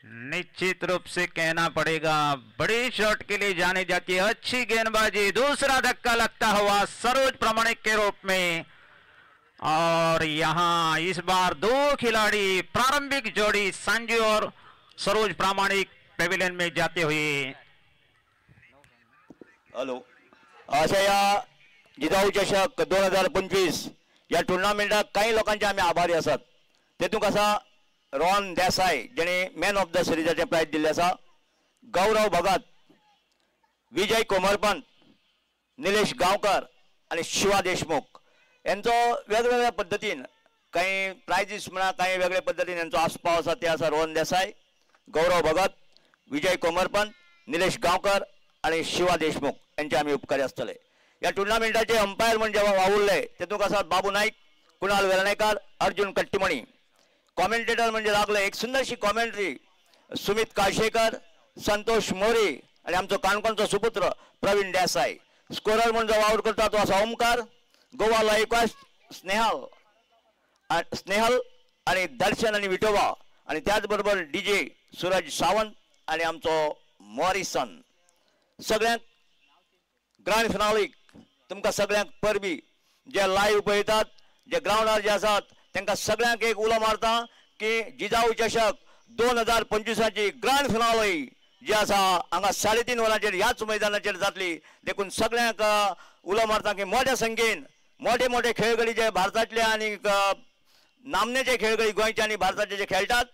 निश्चित रूप से कहना पड़ेगा बड़ी शॉट के लिए जाने जाती है। अच्छी गेंदबाजी, दूसरा धक्का लगता हुआ सरोज प्रामाणिक के रूप में और यहां इस बार 2 खिलाड़ी प्रारंभिक जोड़ी संजू और सरोज प्रामाणिक पेविलियन में जाते हुए। हॅलो अशा या जिजाऊ चषक 2025 या टुर्नामेंटाक काही लोकांचे आम्ही आभारी आसात। तेतूंक आसा रॉन देसाई जेणे मॅन ऑफ द सिरीजाचे प्राइज दिल्ले आसा, गौरव भगत, विजय कोमरपंत, निलेश गांवकर आणि शिवा देशमुख यांचो वेगवेगळ्या पद्धतीन काही प्राइजीस म्हणा काही वेगळ्या पद्धतीन यांचो आस्पाव आसा। ते आसा रॉन देसाई, गौरव भगत, विजय कोमरपंत, निलेश गांवकर आणि शिवा देशमुख यांचे आम्ही उपकारी असतले। या टुर्नामेंटाचे अंपायर म्हणजे वावुरले तेतूंक आसात बाबू नाईक, कुणाल वेर्णेकर, अर्जुन कट्टीमणी। कॉमेंटेटर म्हणजे लागले एक सुंदरशी कॉमेंट्री सुमित काळशेकर, संतोष मोरे आणि आमचो काणकोणचो सुपुत्र प्रवीण देसाई। स्कोरर म्हणजे वावर करता तो आसा ओमकार, गोवा लायक्वास स्नेहल आणि दर्शन आणि विठोबा आणि त्याच बरोबर डीजे सूरज सावंत आणि आमचो मॉरिसन। सगळ्यांक ग्रँड फिनालीक तुमकां सगळ्यांक परबी जे लाईव्ह पळयतात जे ग्राउंडार जे आसात तांकां सगळ्यांक एक उलो मारता की जिजाऊ चषक 2025ची ग्रँड फिनाली जी आसा हांगा 3:30 वरांचेर ह्याच मैदानाचेर जातली। देखून सगळ्यांक उलो मारता की मोठ्या संख्येन मोठे मोठे खेळगडी जे भारतातले आणि नामनेचे खेळगडी गोंयचे आणि भारताचे जे खेळटात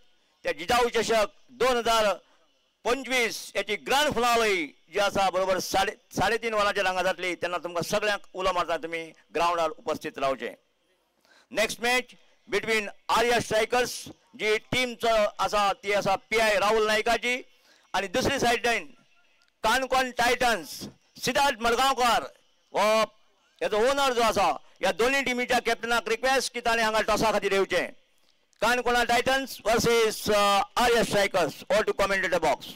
ते जिजाऊ चषक 2025 याची ग्रँड फिनाली जी आसा बरोबर 3:30 वरांचेर हांगा जातली। तेन्ना तुमकां सगळ्यांक उलो मारता तुमी ग्राउंडार उपस्थित रावचे। Next match between Arya strikers जी टीम आसा ती आसा PI राहुल नायकाची आणि दुसरी सायडीन काणकोण टायटन्स सिद्धार्थ मडगांवकर हो याचो ओनर जो आसा। या दोन्ही टीमीच्या कॅप्टनाक रिक्वेस्ट की ताणें हांगा टॉसा खातीर येवचें। Canacona titans versus Arya strikers. All to commentator box.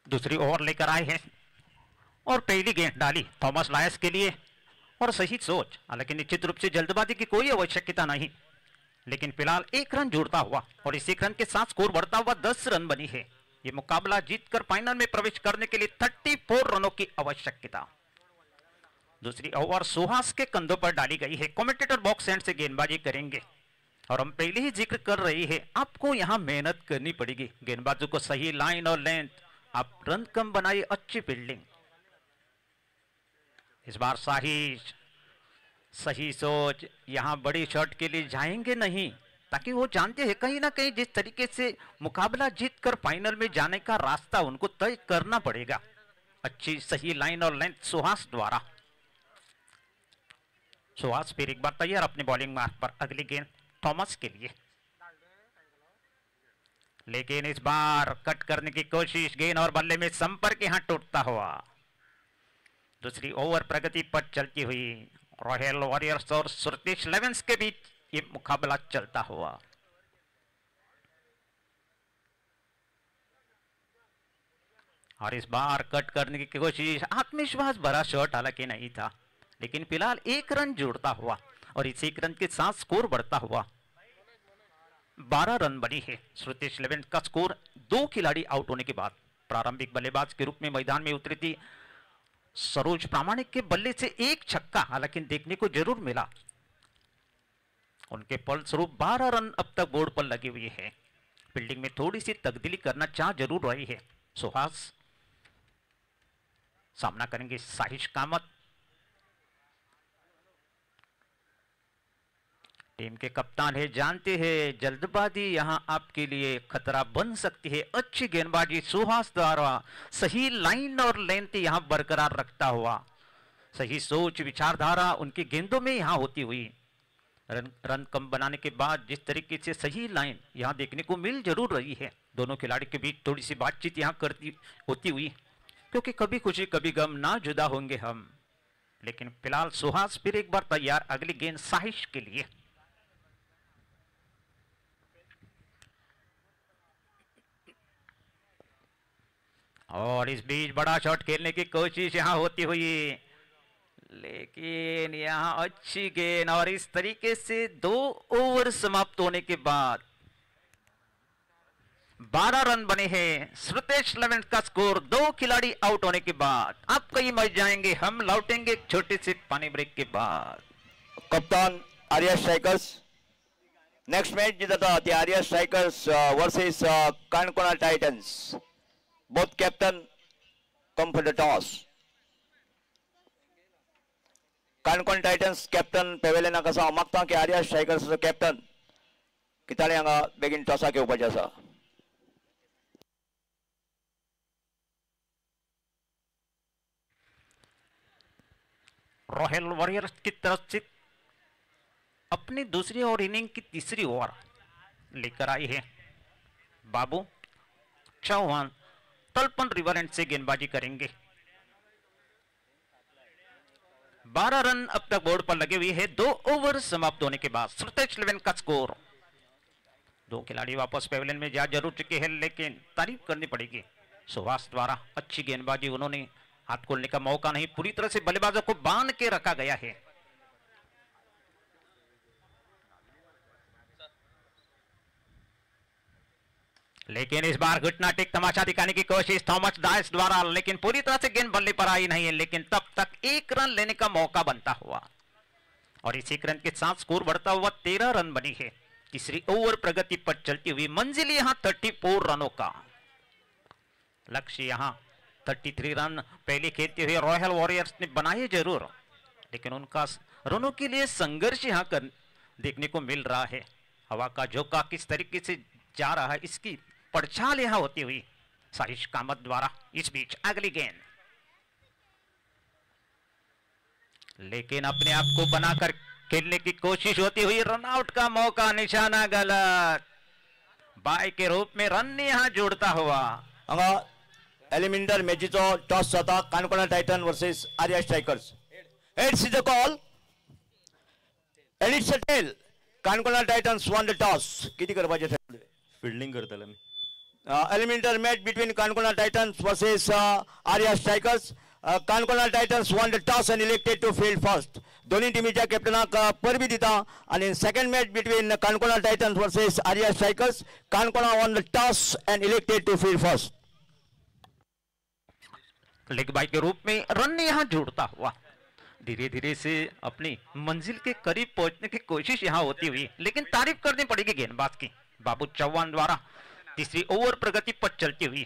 दूसरी ओवर लेकर आए हैं और पहली गेंद डाली थॉमस लायस के लिए और सही सोच, हालांकि निश्चित रूप से जल्दबाजी की कोई आवश्यकता नहीं। लेकिन फिलहाल 1 रन जुड़ता हुआ और इस 1 रन के साथ स्कोर बढ़ता हुआ 10 रन बनी है। ये मुकाबला जीतकर फाइनल में प्रवेश करने के लिए 34 रनों की आवश्यकता। दूसरी ओवर सुहास के कंधों पर डाली गई है। कमेंटेटर बॉक्स एंड से गेंदबाजी करेंगे और हम पहले ही जिक्र कर रही है, आपको यहां मेहनत करनी पड़ेगी। गेंदबाजों को सही लाइन और लेंथ, आप रन कम बनाइए, अच्छी फील्डिंग। इस बार साहिश सही सोच, यहां बड़ी शॉट के लिए जाएंगे नहीं, ताकि वो जानते हैं कहीं ना कहीं जिस तरीके से मुकाबला जीतकर फाइनल में जाने का रास्ता उनको तय करना पड़ेगा। अच्छी सही लाइन और लेंथ सुहास द्वारा। सुहास फिर एक बार तैयार अपने बॉलिंग मार्क पर। अगली गेंद थॉमस के लिए, लेकिन इस बार कट करने की कोशिश, गेंद और बल्ले में संपर्क यहां टूटता हुआ। दूसरी ओवर प्रगति पर चलती हुई रॉयल वॉरियर्स और सुरतीश लेवेंस के बीच ये मुकाबला चलता हुआ। और इस बार कट करने की कोशिश, आत्मविश्वास भरा शॉट हालांकि नहीं था, लेकिन फिलहाल 1 रन जुड़ता हुआ और इस 1 रन के साथ स्कोर बढ़ता हुआ 12 रन बनी है। सुरतीश लेवेंस का स्कोर 2 खिलाड़ी आउट होने के बाद। प्रारंभिक बल्लेबाज के रूप में मैदान में उतरी थी सरोज प्रामाणिक के बल्ले से 1 छक्का हालांकि देखने को जरूर मिला। उनके फलस्वरूप 12 रन अब तक बोर्ड पर लगी हुई है। फील्डिंग में थोड़ी सी तब्दीली करना चाह जरूर रही है सुहास। सामना करेंगे साहिश कामत। टीम के कप्तान है, जानते हैं जल्दबाजी यहां आपके लिए खतरा बन सकती है। अच्छी गेंदबाजी सुहास द्वारा, सही लाइन और लेंथ यहां बरकरार रखता हुआ, सही सोच विचारधारा उनकी गेंदों में यहां होती हुई। रन कम बनाने के बाद जिस तरीके से सही लाइन यहां देखने को मिल जरूर रही है। दोनों खिलाड़ी के बीच थोड़ी सी बातचीत यहां करती होती हुई, क्योंकि कभी खुशी कभी गम, ना जुदा होंगे हम। लेकिन फिलहाल सुहास फिर एक बार तैयार। अगली गेंद साहिश के लिए, और इस बीच बड़ा शॉट खेलने की कोशिश यहां होती हुई, लेकिन यहां अच्छी गेंद। और इस तरीके से 2 ओवर समाप्त होने के बाद 12 रन बने हैं। सुरतीश लेवेंस का स्कोर 2 खिलाड़ी आउट होने के बाद। आप कहीं मच जाएंगे, हम लौटेंगे एक छोटे से पानी ब्रेक के बाद। कप्तान आर्या स्ट्राइकर्स, नेक्स्ट मैच जिता the Arya Strikers versus Kankona Titans. Both captain come for the toss. Kankona Titans captain पेवेलेना कसा मागता की Arya Strikers captain किताले Yanga begin टॉसा के ऊपर जैसा। रॉयल वॉरियर्स की तरफ से अपनी दूसरी और इनिंग की तीसरी ओवर लेकर आई है बाबू चौहान। तलपन रिवर एंड से गेंदबाजी करेंगे। 12 रन अब तक बोर्ड पर लगे हुए हैं 2 ओवर समाप्त होने के बाद। सुरतीश लेवेंस का स्कोर। 2 खिलाड़ी वापस पेवेलियन में जा जरूर चुके हैं, लेकिन तारीफ करनी पड़ेगी सुहास द्वारा। अच्छी गेंदबाजी, उन्होंने हाथ खोलने का मौका नहीं, पूरी तरह से बल्लेबाजों को बांध के रखा गया है। लेकिन इस बार घुटना टेक तमाशा दिखाने की कोशिश थॉमस डायस द्वारा, लेकिन पूरी तरह से गेंद बल्ले पर आई नहीं है। लेकिन तब तक 1 रन लेने का मौका बनता हुआ और इस 1 रन के साथ स्कोर बढ़ता हुआ 13 रन बनी है। तीसरी ओवर प्रगति पर चलती हुई मंजिल यहां 34 रनों का लक्ष्य। यहां 33 रन पहले खेलते हुए रॉयल वॉरियर्स ने बनाए जरूर, लेकिन उनका रनों के लिए संघर्ष यहां देखने को मिल रहा है। हवा का झोंका किस तरीके से जा रहा है, इसकी पड़छाल यहां होती हुई साहिश कामत द्वारा। इस बीच अगली गेंद, लेकिन अपने आप को बनाकर खेलने की कोशिश होती हुई, रनआउट का मौका, निशाना गलत। बाय के रूप में रन यहां जोड़ता हुआ। एलिमिनेटर मैचीचो टॉस जाता Canacona titan versus Arya strikers. It's the call and it's a tail. Canacona titans won the toss. किती करपाचे ठरले? फील्डिंग करतले मी. Eliminator match between Kankona Titans versus Arya Strikers. Kankona Titans won the toss and elected to field first. दोन्ही टीमीच्या कॅप्टनाक परबी दिता आणि second match between Canacona titans versus Arya strikers. Canacona on the toss and elected to field first. Leg bye के रूप में run यहां जुड़ता हुआ धीरे धीरे से अपनी मंजिल के करीब पहुंचने की कोशिश यहां होती हुई, लेकिन तारीफ करनी पड़ेगी गेंदबाज की बाबू चौहान द्वारा तीसरी ओवर प्रगति पर चलती हुई.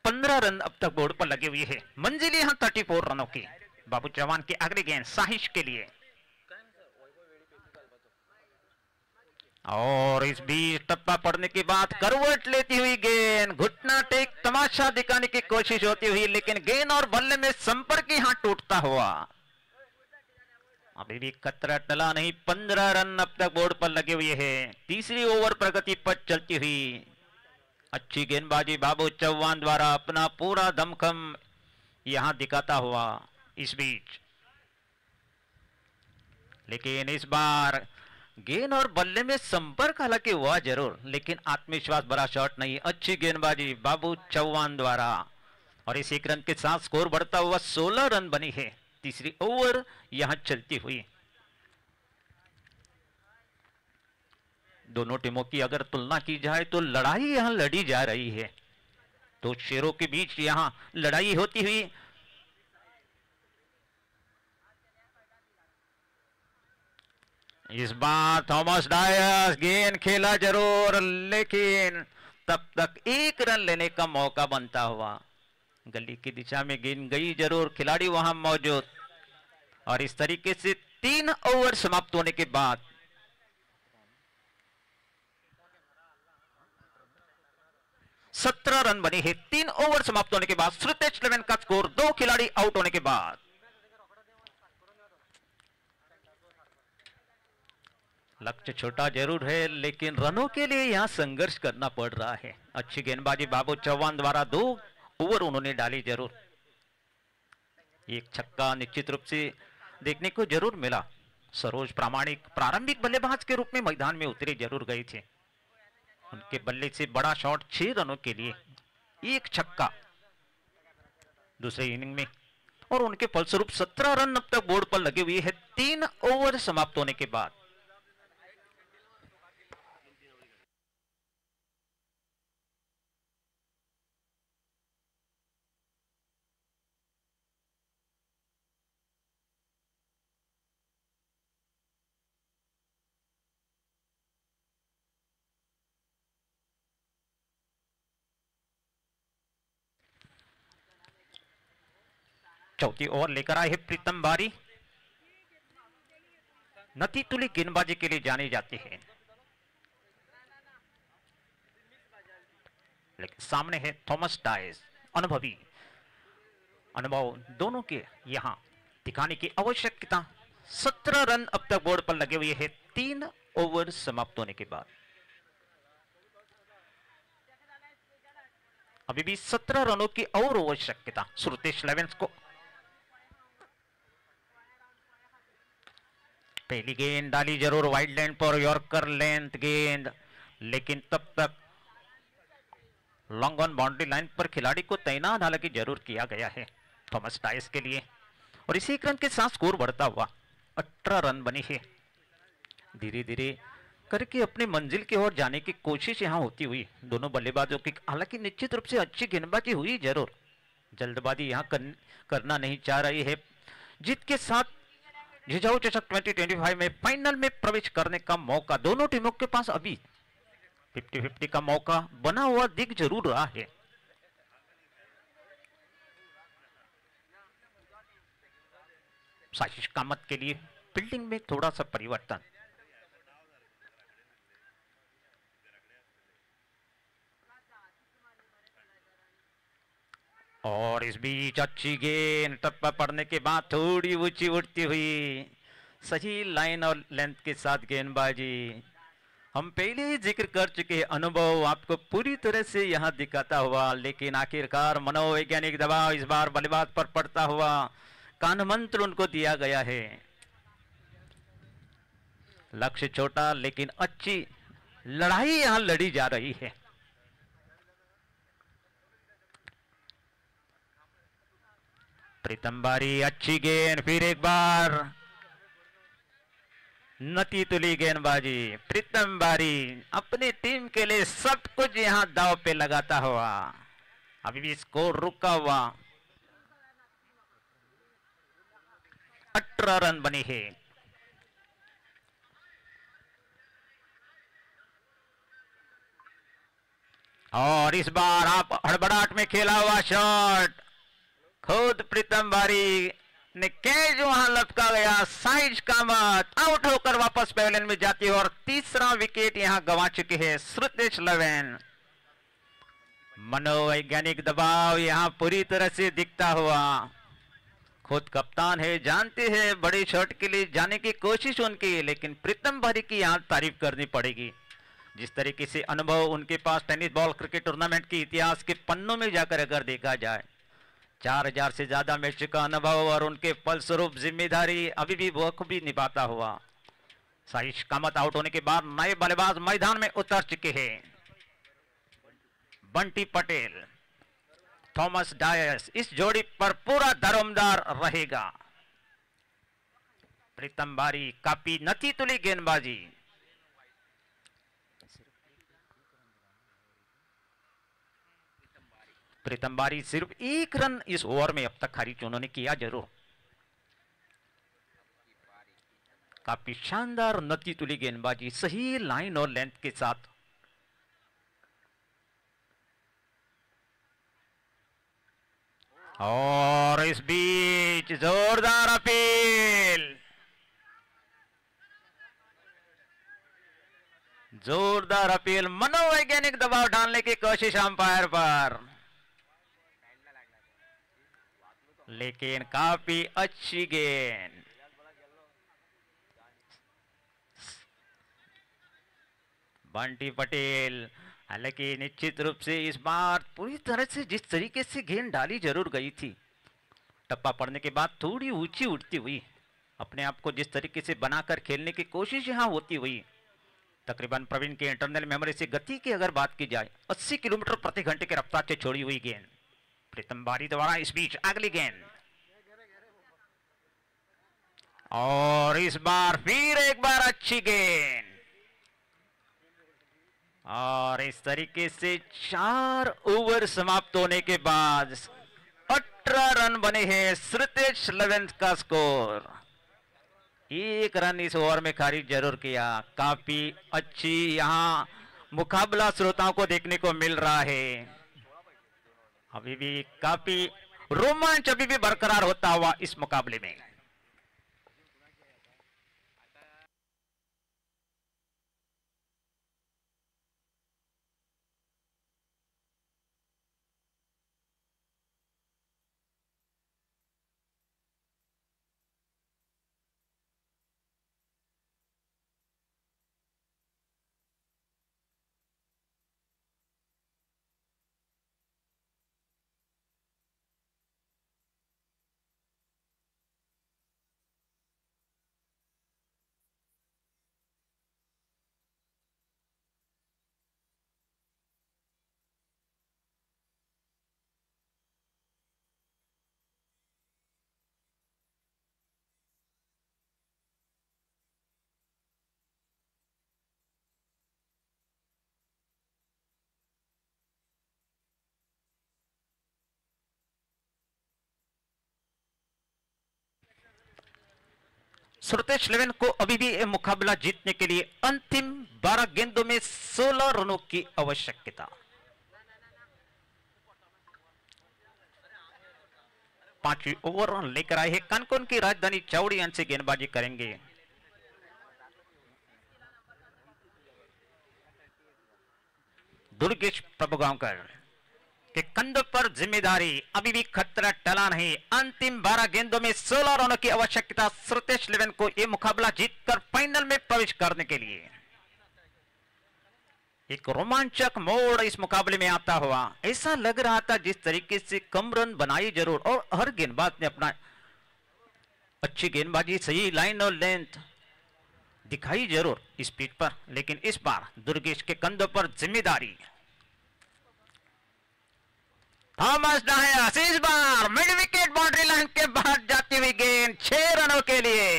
15 रन अब तक बोर्ड पर लगे हुए हैं. मंजिल यहां 34 रनों की. बाबू चौहान की अगली गेंद साहिश के लिए और इस बीच टप्पा पड़ने के बाद करवट लेती हुई गेंद, घुटना टेक तमाशा दिखाने की कोशिश होती हुई, लेकिन गेंद और बल्ले में संपर्क यहां टूटता हुआ. अभी भी खतरा टला नहीं. 15 रन अब तक बोर्ड पर लगे हुए हैं. तीसरी ओवर प्रगति पर चलती हुई. अच्छी गेंदबाजी बाबू चौहान द्वारा अपना पूरा दमखम यहां दिखाता हुआ इस बीच, लेकिन इस बार गेंद और बल्ले में संपर्क हालांकि हुआ जरूर, लेकिन आत्मविश्वास भरा शॉट नहीं. अच्छी गेंदबाजी बाबू चौहान द्वारा और इस एक रन के साथ स्कोर बढ़ता हुआ 16 रन बनी है. तीसरी ओवर यहां चलती हुई. दोनों टीमों की अगर तुलना की जाए तो लड़ाई यहां लड़ी जा रही है. तो शेरों के बीच यहां लड़ाई होती हुई. इस बार थॉमस डायस गेंद खेला जरूर, लेकिन तब तक एक रन लेने का मौका बनता हुआ. गली की दिशा में गेंद गई जरूर, खिलाड़ी वहां मौजूद. और इस तरीके से 3 ओवर समाप्त होने के बाद 17 रन बने हैं. 3 ओवर समाप्त होने के बाद श्रुतेश 11 का स्कोर, 2 खिलाड़ी आउट होने के बाद. लक्ष्य छोटा जरूर है, लेकिन रनों के लिए यहां संघर्ष करना पड़ रहा है. अच्छी गेंदबाजी बाबू चौहान द्वारा 2 ओवर उन्होंने डाली जरूर. एक छक्का निश्चित रूप से देखने को जरूर मिला. सरोज प्रामाणिक प्रारंभिक बल्लेबाज के रूप में मैदान में उतरे जरूर गए थे. उनके बल्ले से बड़ा शॉट 6 रनों के लिए, एक छक्का दूसरे इनिंग में, और उनके फलस्वरूप 17 रन अब तक बोर्ड पर लगे हुए हैं 3 ओवर समाप्त होने के बाद. चौथी ओवर लेकर आए हैं प्रीतम बारी. नती तुली गेंदबाजी के लिए जाने जाते हैं, लेकिन सामने है थॉमस डायस, अनुभवी. अनुभव दोनों के यहां दिखाने की आवश्यकता. 17 रन अब तक बोर्ड पर लगे हुए हैं 3 ओवर समाप्त होने के बाद. अभी भी 17 रनों की और आवश्यकता श्रुतेश 11 को. पहली गेंद डाली जरूर वाइड लाइन पर, यॉर्कर लेंथ गेंद, लेकिन तब तक लॉन्ग ऑन बाउंड्री लाइन पर खिलाड़ी को तैनात हालांकि जरूर किया गया है थॉमस डायस के लिए. और इसी एक रन के साथ स्कोर बढ़ता हुआ 18 रन बनी है. धीरे धीरे करके अपनी मंजिल की ओर जाने की कोशिश यहां होती हुई दोनों बल्लेबाजों की. हालांकि निश्चित रूप से अच्छी गेंदबाजी हुई जरूर, जल्दबाजी यहां करना नहीं चाह रही है. जीत के साथ जिजाऊ चषक 2025 में फाइनल में प्रवेश करने का मौका दोनों टीमों के पास अभी 50-50 का मौका बना हुआ दिख जरूर रहा है. साजिश कामत के लिए फील्डिंग में थोड़ा सा परिवर्तन. और इस बीच अच्छी गेंद टप्पा पड़ने के बाद थोड़ी ऊंची उठती हुई, सही लाइन और लेंथ के साथ गेंदबाजी. हम पहले ही जिक्र कर चुके हैं, अनुभव आपको पूरी तरह से यहां दिखाता हुआ, लेकिन आखिरकार मनोवैज्ञानिक दबाव इस बार बल्लेबाज पर पड़ता हुआ कान मंत्र उनको दिया गया है. लक्ष्य छोटा, लेकिन अच्छी लड़ाई यहां लड़ी जा रही है. प्रीतम बारी, अच्छी गेंद, फिर एक बार नती तुली गेंदबाजी। प्रीतम बारी अपनी टीम के लिए सब कुछ यहां दाव पे लगाता हुआ। अभी भी स्कोर रुका हुआ, 18 रन बने हैं। और इस बार आप हड़बड़ाहट में खेला हुआ शॉट, खुद प्रीतम बारी ने कैच वहां लटका गया, साइज का मत, आउट होकर वापस पवेलियन में जाती है और तीसरा विकेट यहां गंवा चुके हैं श्रुतेश लवेन। मनोवैज्ञानिक दबाव यहां पूरी तरह से दिखता हुआ। खुद कप्तान है, जानते हैं बड़े शॉट के लिए जाने की कोशिश उनकी, लेकिन प्रीतम बारी की यहां तारीफ करनी पड़ेगी। जिस तरीके से अनुभव उनके पास टेनिस बॉल क्रिकेट टूर्नामेंट के इतिहास के पन्नों में जाकर अगर देखा जाए, 4000 से ज्यादा मैच का अनुभव और उनके फलस्वरूप जिम्मेदारी अभी भी बखूबी निभाता हुआ। साइश कामत आउट होने के बाद नए बल्लेबाज मैदान में उतर चुके हैं। बंटी पटेल, थॉमस डायस, इस जोड़ी पर पूरा दारोमदार रहेगा। प्रीतम बारी काफी नती तुली गेंदबाजी। प्रीतम बारी सिर्फ 1 रन इस ओवर में अब तक खारिज उन्होंने किया जरूर। काफी शानदार नती तुली गेंदबाजी, सही लाइन और लेंथ के साथ। और इस बीच जोरदार अपील, जोरदार अपील, मनोवैज्ञानिक दबाव डालने की कोशिश अंपायर पर, लेकिन काफी अच्छी गेंद। बंटी पटेल हालांकि निश्चित रूप से इस बार पूरी तरह से जिस तरीके से गेंद डाली जरूर गई थी, टप्पा पड़ने के बाद थोड़ी ऊंची उठती हुई, अपने आप को जिस तरीके से बनाकर खेलने की कोशिश यहां होती हुई, तकरीबन प्रवीण के इंटरनल मेमोरी से गति की अगर बात की जाए 80 किलोमीटर प्रति घंटे की रफ्तार से छोड़ी हुई गेंद। प्रीतम बारी द्वारा इस बीच अगली गेंद, और इस बार फिर एक बार अच्छी गेंद, और इस तरीके से 4 ओवर समाप्त होने के बाद 18 रन बने हैं। श्रुतेश लवेन का स्कोर, 1 रन इस ओवर में खारिज जरूर किया। काफी अच्छी यहां मुकाबला श्रोताओं को देखने को मिल रहा है। अभी भी काफी रोमांच अभी भी बरकरार होता हुआ इस मुकाबले में। श्रुतेश लवेन को अभी भी यह मुकाबला जीतने के लिए अंतिम 12 गेंदों में 16 रनों की आवश्यकता। पांचवी ओवर लेकर आए हैं कानकोन की राजधानी चौड़ियान से गेंदबाजी करेंगे। दुर्गेश प्रभुगांवकर के कंधों पर जिम्मेदारी, अभी भी खतरा टला नहीं। अंतिम 12 गेंदों में 16 रनों की आवश्यकता श्रुतेश लवेन को यह मुकाबला जीतकर फाइनल में प्रवेश करने के लिए। एक रोमांचक मोड़ इस मुकाबले में आता हुआ ऐसा लग रहा था, जिस तरीके से कम रन बनाई जरूर और हर गेंदबाज ने अपना अच्छी गेंदबाजी, सही लाइन और लेंथ दिखाई जरूर इस पिच पर, लेकिन इस बार दुर्गेश के कंधों पर जिम्मेदारी। थॉमस डायस इस बार मिड विकेट बाउंड्री लाइन के बाहर जाती हुई गेंद 6 रनों के लिए।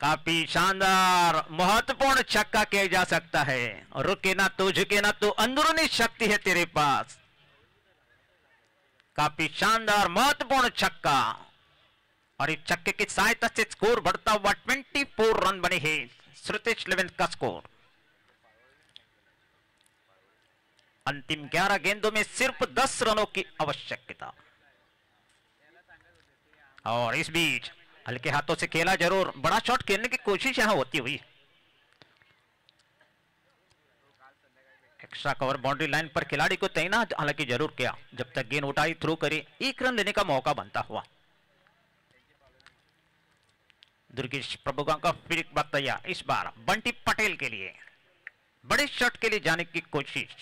काफी शानदार महत्वपूर्ण छक्का किया जा सकता है। रुके ना तो झुके ना तो अंदरूनी शक्ति है तेरे पास। काफी शानदार महत्वपूर्ण छक्का और इस छक्के की सहायता से स्कोर बढ़ता हुआ 24 रन बने हैं। श्रुतिश लेवेंस का स्कोर। अंतिम 11 गेंदों में सिर्फ 10 रनों की आवश्यकता। और इस बीच हल्के हाथों से खेला जरूर, बड़ा शॉट खेलने की कोशिश यहां होती हुई। एक्स्ट्रा कवर बाउंड्री लाइन पर खिलाड़ी को तैनात हालांकि जरूर किया, जब तक गेंद उठाई थ्रू करे 1 रन लेने का मौका बनता हुआ। दुर्गेश प्रभुगांव का फिर एक बात तैयार, इस बार बंटी पटेल के लिए बड़े शॉट के लिए जाने की कोशिश।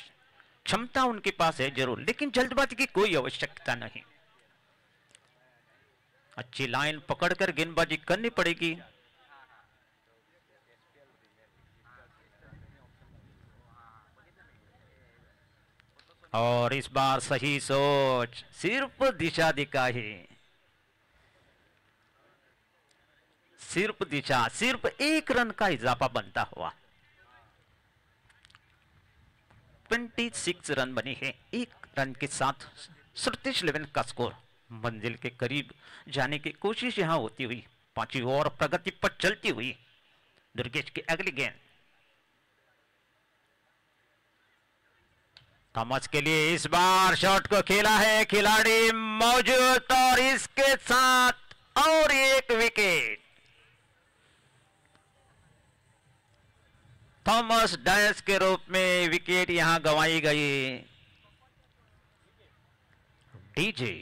क्षमता उनके पास है जरूर, लेकिन जल्दबाजी की कोई आवश्यकता नहीं। अच्छी लाइन पकड़कर गेंदबाजी करनी पड़ेगी। और इस बार सही सोच, सिर्फ दिशा दिखाई, सिर्फ दिशा, सिर्फ 1 रन का इजाफा बनता हुआ। 26 रन बनी है। 1 रन के साथ श्रुतिश लेवेंस का स्कोर मंजिल के करीब जाने की कोशिश यहां होती हुई। 5वीं ओवर प्रगति पर चलती हुई। दुर्गेश की अगली गेंद थॉमस के लिए, इस बार शॉट को खेला है, खिलाड़ी मौजूद और इसके साथ और 1 विकेट। थॉमस डायस के रूप में विकेट यहां गंवाई गई। DJ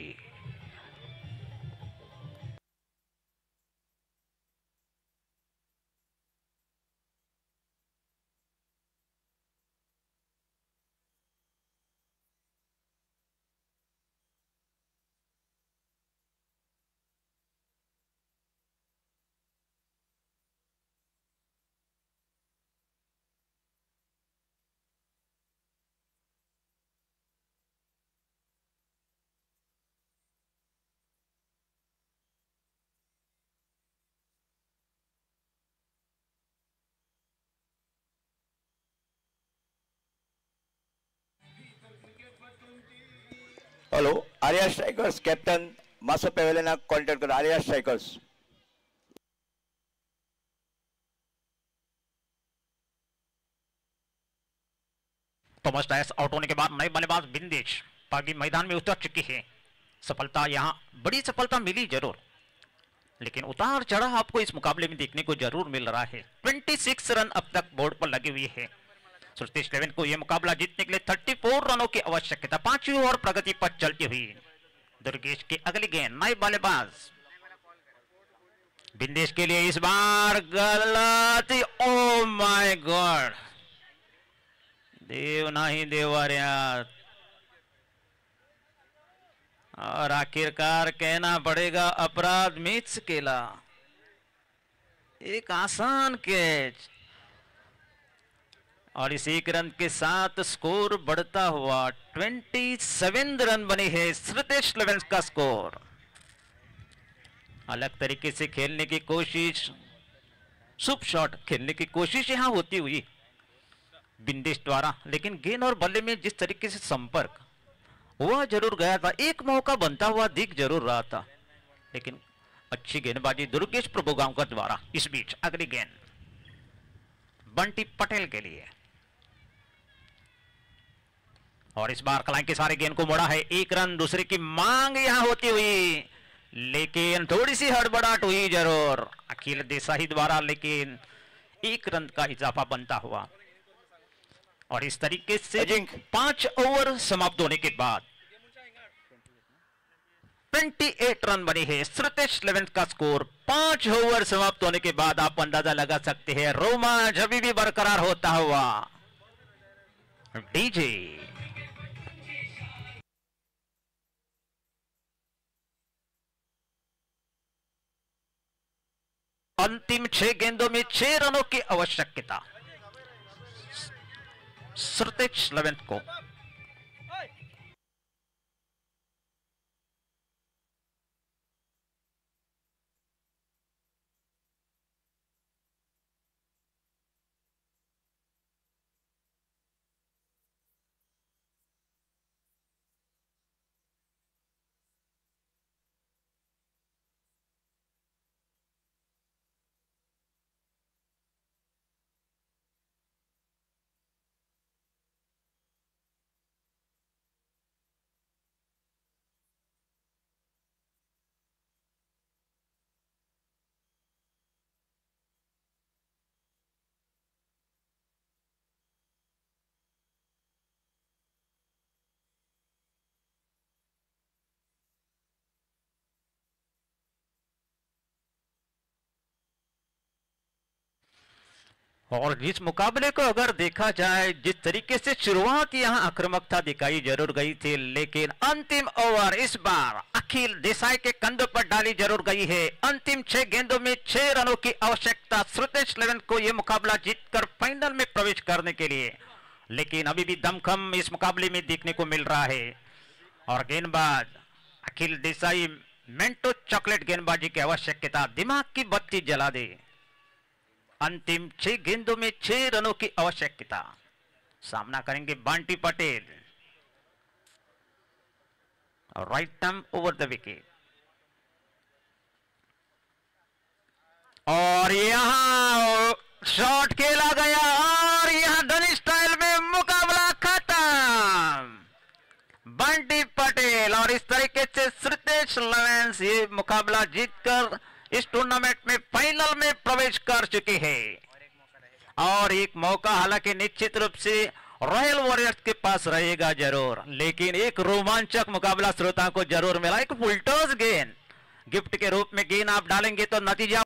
hello, Arya strikers captain मासो पेवेलेना कॉन्टैक्ट कर। आर्या स्ट्राइकर्स थॉमस डायस आउट होने के बाद नए बल्लेबाज बिंदेश पागी मैदान में उतर चुकी है। सफलता यहां बड़ी सफलता मिली जरूर, लेकिन उतार चढ़ाव आपको इस मुकाबले में देखने को जरूर मिल रहा है। 26 रन अब तक बोर्ड पर लगे हुए हैं। श्रुतिश लेवेंस को यह मुकाबला जीतने के लिए 34 रनों की आवश्यकता। 5वीं ओवर प्रगति पर चलती हुई। दुर्गेश की अगली गेंद नए बल्लेबाज बिंदेश के लिए, इस बार गलती। ओ माय गॉड, देव नाही देवार्या। और आखिरकार कहना पड़ेगा अपराध मिस केला। एक आसान कैच और इस 1 रन के साथ स्कोर बढ़ता हुआ 27 रन बने हैं। श्रुतिश लेवेंस का स्कोर। अलग तरीके से खेलने की कोशिश, सुप शॉट खेलने की कोशिश यहां होती हुई बिंदेश द्वारा, लेकिन गेंद और बल्ले में जिस तरीके से संपर्क हुआ जरूर गया था, एक मौका बनता हुआ दिख जरूर रहा था, लेकिन अच्छी गेंदबाजी दुर्गेश प्रभुगांव का द्वारा। इस बीच अगली गेंद बंटी पटेल के लिए और इस बार कलाई के सारे गेंद को मोड़ा है। 1 रन दूसरे की मांग यहां होती हुई, लेकिन थोड़ी सी हड़बड़ाहट हुई जरूर अखिल देसाई द्वारा, लेकिन 1 रन का इजाफा बनता हुआ। और इस तरीके से 5 ओवर समाप्त होने के बाद 28 रन बने हैं। श्रुतिश लेवेंस का स्कोर। 5 ओवर समाप्त होने के बाद आप अंदाजा लगा सकते हैं रोमांच अभी भी बरकरार होता हुआ। डीजे अंतिम 6 गेंदों में 6 रनों की आवश्यकता श्रुतिश लेवेंस को। और जिस मुकाबले को अगर देखा जाए, जिस तरीके से शुरुआत यहां आक्रामकता दिखाई जरूर गई थी, लेकिन अंतिम ओवर इस बार अखिल देसाई के कंधों पर डाली जरूर गई है। अंतिम 6 गेंदों में 6 रनों की आवश्यकता श्रुतेश लेवन को यह मुकाबला जीतकर फाइनल में प्रवेश करने के लिए, लेकिन अभी भी दमखम इस मुकाबले में देखने को मिल रहा है। और गेंदबाज अखिल देसाई मेंटो चॉकलेट गेंदबाजी की आवश्यकता, दिमाग की बत्ती जला दे। अंतिम 6 गेंदों में 6 रनों की आवश्यकता, सामना करेंगे Bunty Patel. Right arm over the wicket, और यहां शॉट खेला गया और यहां डन स्टाइल में मुकाबला खत्म। बंटी पटेल और इस तरीके से श्रुतेश लेवेंस ये मुकाबला जीतकर इस टूर्नामेंट में फाइनल में प्रवेश कर चुके हैं। और एक मौका हालांकि निश्चित रूप से रॉयल वॉरियर्स के पास रहेगा जरूर, लेकिन एक रोमांचक मुकाबला श्रोताओं को जरूर मिला। एक फुलटॉस गेंद गिफ्ट के रूप में गेंद आप डालेंगे तो नतीजा